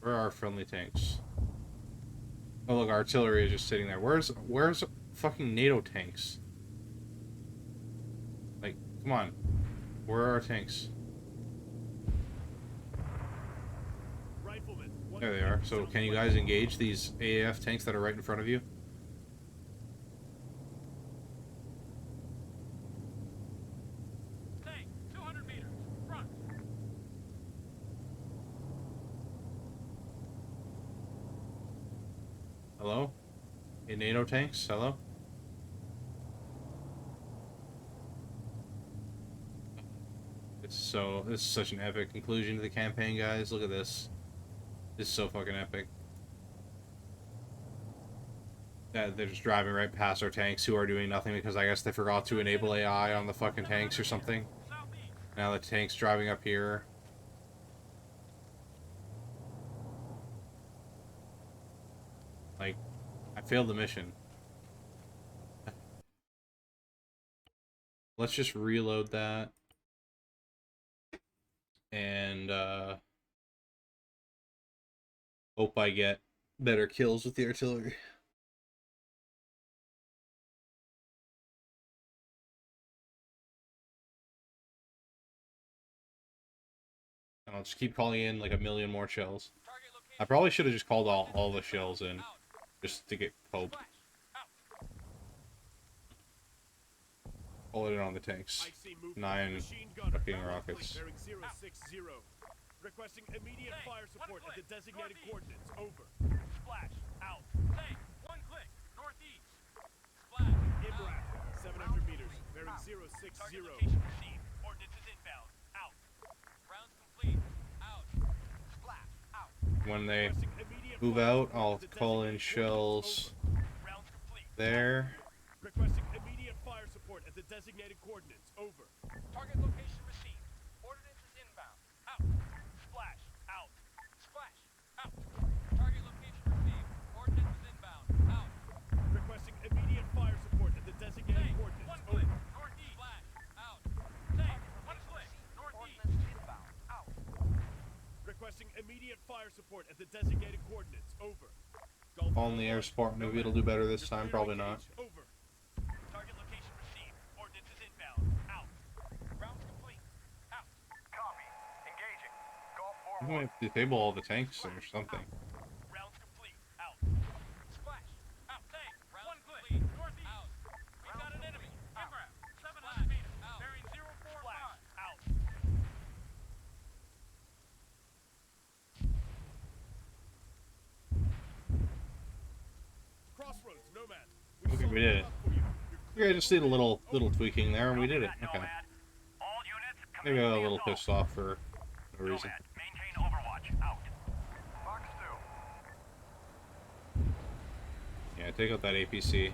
A: Where are our friendly tanks? Oh look, artillery is just sitting there. Where's fucking NATO tanks? Like, come on. Where are our tanks?
C: Rifleman. 1
A: There they
C: click,
A: are. So can you guys engage these AAF tanks that are right in front of you?
B: Tank. 200 meters. Front.
A: Hello? Hey, NATO tanks? Hello? This is such an epic conclusion to the campaign, guys. Look at this. This is so fucking epic. Yeah, they're just driving right past our tanks who are doing nothing because I guess they forgot to enable AI on the fucking tanks or something. Now the tank's driving up here. Like, I failed the mission. Let's just reload that. And, hope I get better kills with the artillery. And I'll just keep calling in like a million more shells. I probably should have just called all the shells in. Just to get hope. Pull it in on the tanks. 9 fucking rockets.
C: Bearing 060. Requesting immediate fire support at the designated coordinates. Over.
B: Splash. Out. Tank. 1 click. Northeast. Splash.
C: Imrat. 700 meters. Bearing 060.
B: Target location received. Ordnance is inbound. Out. Rounds complete. Out. Splash. Out.
A: When they
C: Requesting immediate
A: move
C: fire
A: out,
C: support
A: I'll
C: at the
A: call in
C: designated
A: shells
C: coordinates.
B: Rounds complete.
A: there.
C: Requesting immediate fire support at the designated coordinates. Over.
B: Target location received. Ordnance is inbound. Out. Splash. Out. Splash. Out. Target location received. Ordnance is inbound. Out.
C: Requesting immediate fire support at the designated
B: Tank. 1
C: coordinates.
B: click.
C: Over.
B: Northeast. Splash. Out. Tank. 1 click. Northeast. Inbound. Out.
C: Requesting immediate fire support at the designated coordinates. Over. Golf
A: All in the air support. Maybe it'll do better this time. Probably not.
C: Over.
B: Target location received. Ordnance is inbound. Out. Rounds complete. Out. Copy. Engaging. Golf
A: I'm
B: 4-1.
A: gonna disable all the tanks or something.
B: Rounds complete. Out. Splash. Out. Tank. Rounds complete. Northeast. Out. We've got an enemy. Imrat. 700 meters. Out. Bearing 045. Out.
C: Crossroads, Nomad.
A: Okay, we did it. Yeah, I just did a little tweaking there, and we did it. Okay.
B: All units,
A: Maybe I got a little pissed off for no reason.
B: maintain overwatch. Out. Fox 2.
A: Yeah, take out that APC.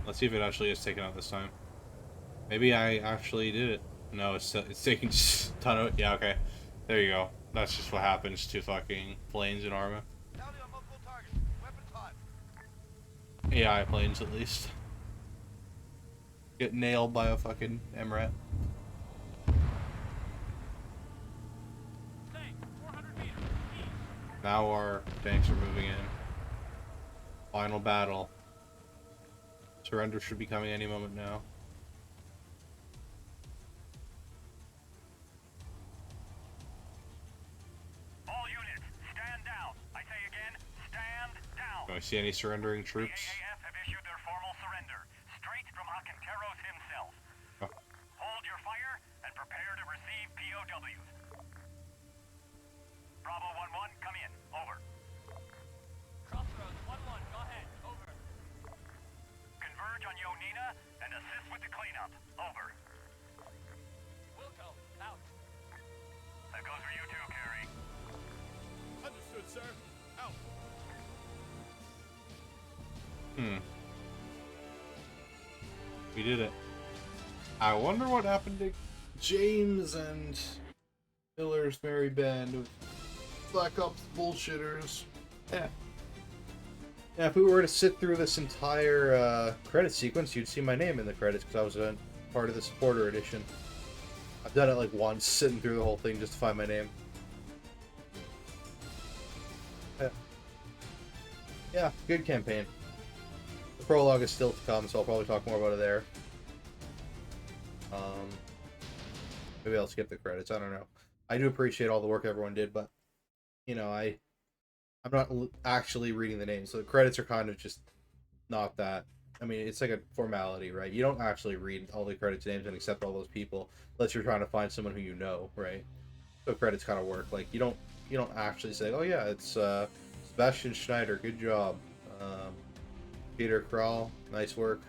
A: Let's see if it actually is taken out this time. Maybe I actually did it. No, it's taking just a ton of... Yeah, okay. There you go. That's just what happens to fucking planes in Arma.
B: Tally on multiple targets. Weapons hot.
A: AI planes, at least. Get nailed by a fucking MRAT.
B: Tank. 400 meters. East.
A: Now our tanks are moving in. Final battle. Surrender should be coming any moment now.
B: All units, stand down. I say again, stand down.
A: Do I see any surrendering troops?
B: AAF have issued their formal surrender, straight from Akenteros himself.
A: Oh.
B: Hold your fire and prepare to receive POWs. Bravo 1-1, come in. Over. Crossroads 1-1, go ahead. Over. Converge on Yonina and assist with the cleanup. Over. Wilco, out. That goes for you too, Carrie.
C: Understood, sir. Out.
A: We did it. I wonder what happened to James and Miller's merry band of Black Ops bullshitters. Yeah. Yeah, if we were to sit through this entire credit sequence, you'd see my name in the credits because I was a part of the supporter edition. I've done it like once, sitting through the whole thing just to find my name. Yeah, good campaign. The prologue is still to come, so I'll probably talk more about it there. Maybe I'll skip the credits. I don't know. I do appreciate all the work everyone did, but you know, I'm not actually reading the names, so the credits are kind of just not that. I mean, it's like a formality, right? You don't actually read all the credits names and accept all those people unless you're trying to find someone who you know, right? So credits kind of work. Like you don't actually say, oh yeah, it's Sebastian Schneider, good job. Peter Kral, nice work.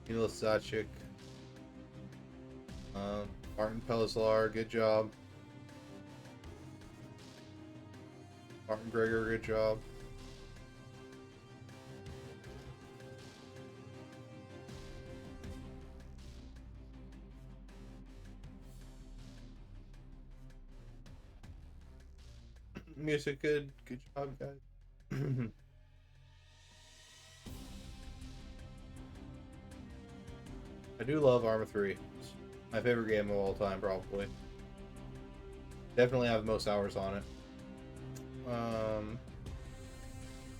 A: Milo Sachik. Martin Pelizar, good job. Martin Gregor, good job. Music good. Good job, guys. I do love Arma 3. It's my favorite game of all time, probably. Definitely have the most hours on it.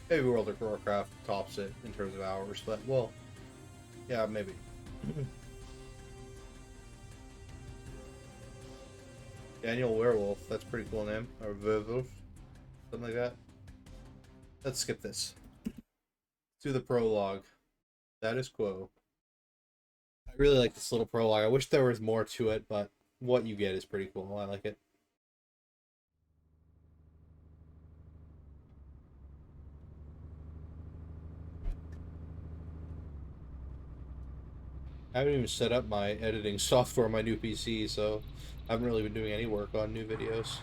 A: Maybe World of Warcraft tops it in terms of hours, but, well, yeah, maybe. Daniel Werewolf, that's a pretty cool name. Or Werewolf, something like that. Let's skip this. To the prologue. Status quo. I really like this little prologue. I wish there was more to it, but what you get is pretty cool. I like it. I haven't even set up my editing software on my new PC, so I haven't really been doing any work on new videos.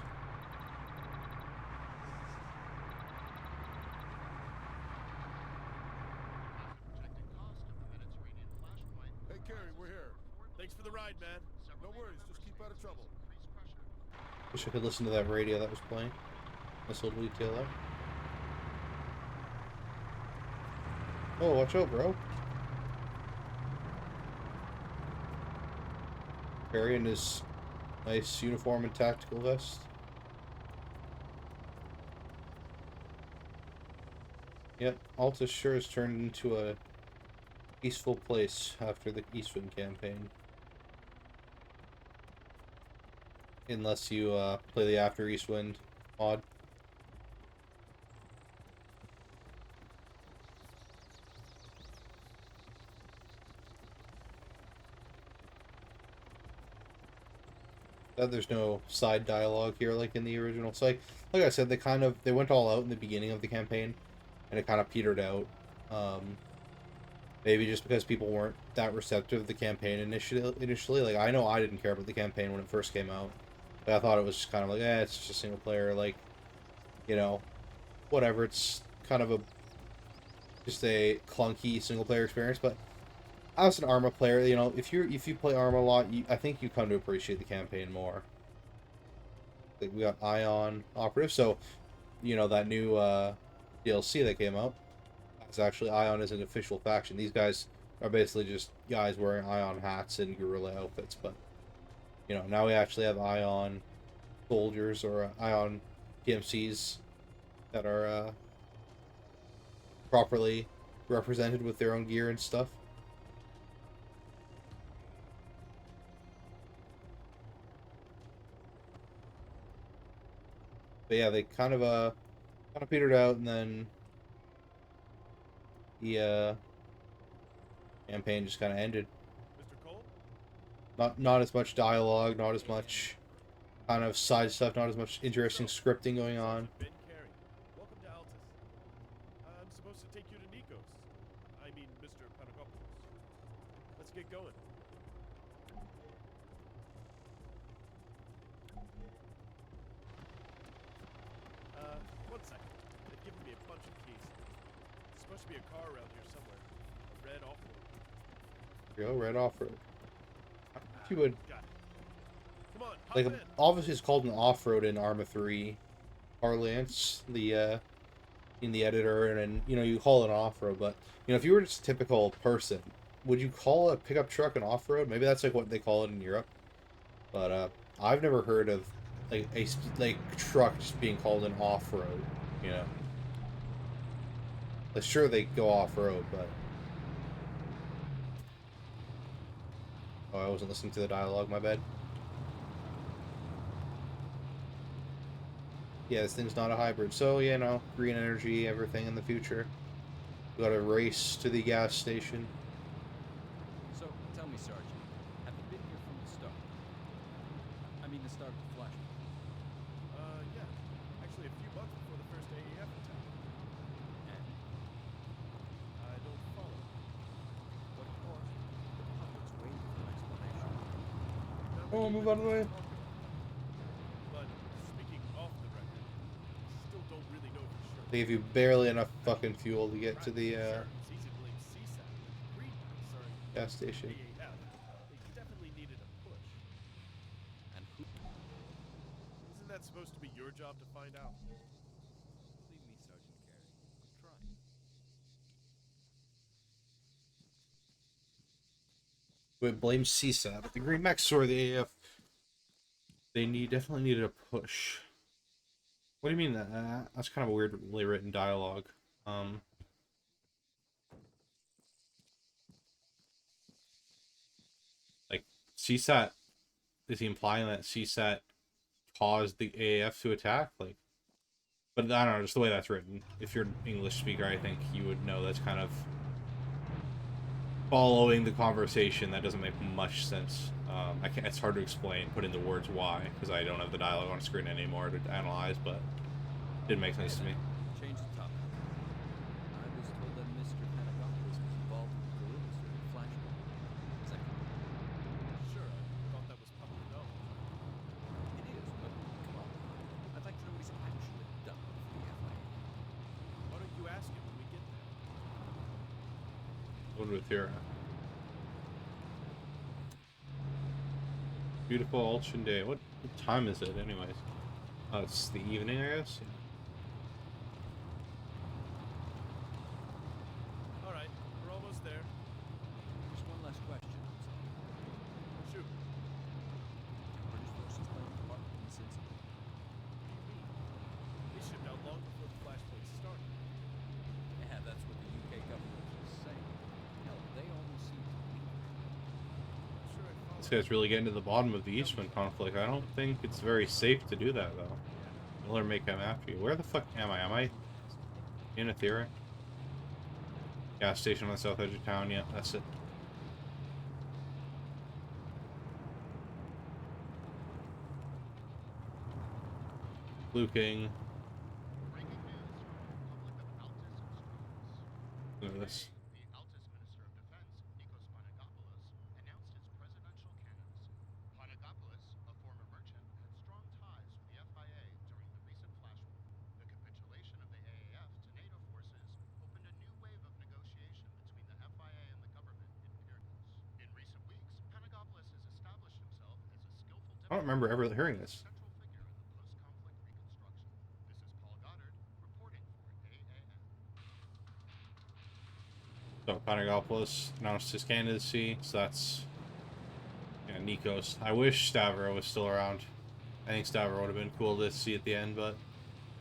C: Hey, Carrie, we're here. Thanks for the ride, man. No worries, just keep out of trouble.
A: Wish I could listen to that radio that was playing. Nice little detail there. Oh, watch out, bro. Carrying his nice uniform and tactical vest. Yep, Altus sure has turned into a peaceful place after the Eastwind campaign. Unless you play the After Eastwind mod. There's no side dialogue here like in the original. So like I said, they went all out in the beginning of the campaign, and it kind of petered out. Maybe just because people weren't that receptive to the campaign initially. Like, I know I didn't care about the campaign when it first came out. But I thought it was just kind of like, it's just a single player, like, you know, whatever. It's kind of just a clunky single player experience. But as an Arma player, you know, if you play Arma a lot, I think you come to appreciate the campaign more. Like, we got Ion Operative, so, you know, that new DLC that came out. It's actually Ion is an official faction. These guys are basically just guys wearing Ion hats and guerrilla outfits, but you know, now we actually have Ion soldiers or Ion PMCs that are properly represented with their own gear and stuff. But yeah, they kind of petered out, and then the campaign just kind of ended.
C: Mr. Cole?
A: Not as much dialogue, not as much kind of side stuff, not as much interesting scripting going on.
C: Ben Carey. Welcome to Altus. I'm supposed to take you to Nikos. I mean, Mr. Panagopoulos. Let's get going. One second. They've given me a bunch of keys. There's supposed to be a car around here somewhere. A red off-road.
A: Here we go, red off-road. If you would,
C: Got it. Come on, hop
A: like,
C: in.
A: obviously it's called an off-road in Arma 3 parlance, in the editor, and you know, you call it an off-road, but, you know, if you were just a typical person, would you call a pickup truck an off-road? Maybe that's, like, what they call it in Europe, but, I've never heard of, like, a truck just being called an off-road, you know? Like, sure, they go off-road, but... Oh, I wasn't listening to the dialogue, my bad. Yeah, this thing's not a hybrid, so, you know, green energy, everything in the future. We gotta race to the gas station.
D: So, tell me, Sergeant, have you been here from the start? I mean, the start of the Flash.
C: Yeah. Actually, a few months before the first AEF attack.
D: And
C: I don't follow.
D: what course? The public's waiting for an explanation.
C: Not
A: Oh, move out of the way.
C: But speaking off the record, still don't really know for sure.
A: They give you barely enough fucking fuel to get to the
C: Sure, it's easy to blame CSAT, but greenbacks are
A: gas station.
C: AAF. They definitely needed a push.
D: And who?
C: Isn't that supposed to be your job to find out?
D: Believe me, Sergeant Carey. I'm trying.
A: Would blame CSAT, but the Greenbacks or the AF, they definitely needed a push. What do you mean that? That's kind of a weirdly written dialogue. Like CSAT, is he implying that CSAT caused the AAF to attack? Like, but I don't know, just the way that's written. If you're an English speaker, I think you would know that's kind of following the conversation. That doesn't make much sense. I can't. It's hard to explain, put into words why, because I don't have the dialogue on screen anymore to analyze. But it didn't make sense to me.
E: Change the topic. I was told that Mr. Panagopoulos was involved with the guerrillas during the flashpoint. Is that correct?
C: Sure, I thought that was public knowledge.
E: It is, but come on. I'd like to know what he's actually done for the FIA.
C: Why don't you ask him when we get there?
A: What with your beautiful ocean day? What time is it, anyways? Oh, it's the evening, I guess.
C: All right, we're almost there.
E: Just one last question.
C: Shoot.
E: Can British forces play a part in this incident?
C: They shipped out long before the flashpoint started.
E: Yeah, that's what the UK government was saying. Hell, they almost seem to believe it.
C: I'm sure I followed.
A: This guy's really getting to the bottom of the Eastman conflict. I don't think it's very safe to do that, though. Miller may come after you. Where the fuck am I? Am I in Ethereum? Gas station on the south edge of town. Yeah, that's it. Luking. Look at this.
F: The Altus Minister of Defense, Nikos Panagopoulos, announced his presidential canons. Panagopoulos, a former merchant, had strong ties with the FIA during the recent flash war. The capitulation of the AAF to NATO forces opened a new wave of negotiation between the FIA and the government in Pyrgos. In recent weeks, Panagopoulos has established himself as a skillful
A: I don't remember ever hearing this.
F: central figure in the post-conflict reconstruction. This is Paul Goddard reporting for AAN.
A: So Panagopoulos announced his candidacy, so that's Nikos. I wish Stavro was still around. I think Stavro would have been cool to see at the end, but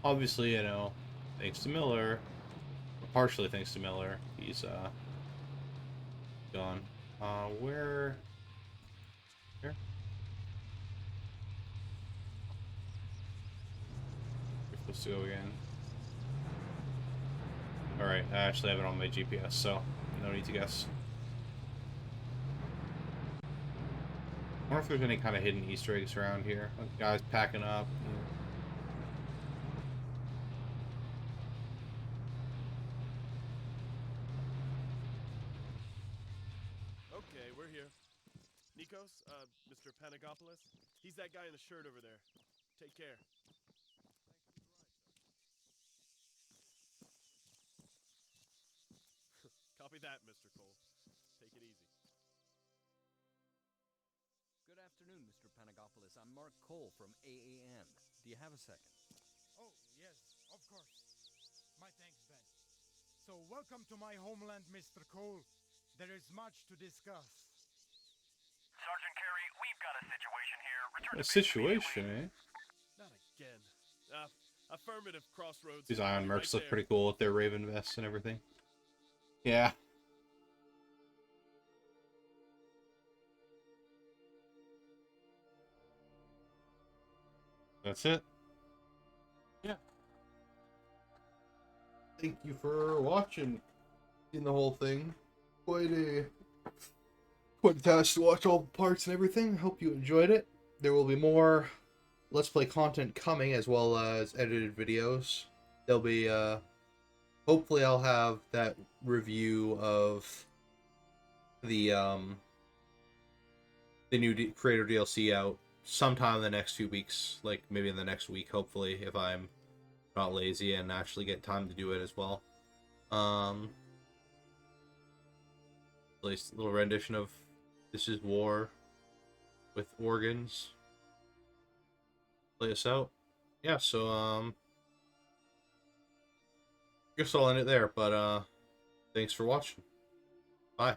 A: obviously, you know, thanks to Miller, or partially thanks to Miller, he's gone. Where? Here? We're supposed to go again. Alright, I actually have it on my GPS, so no need to guess. I wonder if there's any kind of hidden Easter eggs around here. Guys packing up.
C: Okay, we're here. Nikos, Mr. Panagopoulos, he's that guy in the shirt over there. Take care. Copy that, Mr. Cole. Take it easy.
E: Good afternoon, Mr. Panagopoulos. I'm Mark Cole from AAN. Do you have a second?
G: Oh, yes, of course. My thanks, Ben. So, welcome to my homeland, Mr. Cole. There is much to discuss.
B: Sergeant Carey, we've got a situation here. Return
A: A
B: to base
A: situation, eh?
C: Not again. Affirmative, Crossroads.
A: These Ion
C: Right
A: mercs look
C: there.
A: pretty cool with their Raven vests and everything. Yeah. That's it. Yeah. Thank you for watching in the whole thing. Quite a task to watch all the parts and everything. I hope you enjoyed it. There will be more Let's Play content coming, as well as edited videos. There'll be hopefully I'll have that review of the the new creator DLC out sometime in the next few weeks, like maybe in the next week, hopefully, if I'm not lazy and actually get time to do it as well. At least a little rendition of This Is War with organs. Play us out. Yeah, so guess I'll end it there, but thanks for watching. Bye.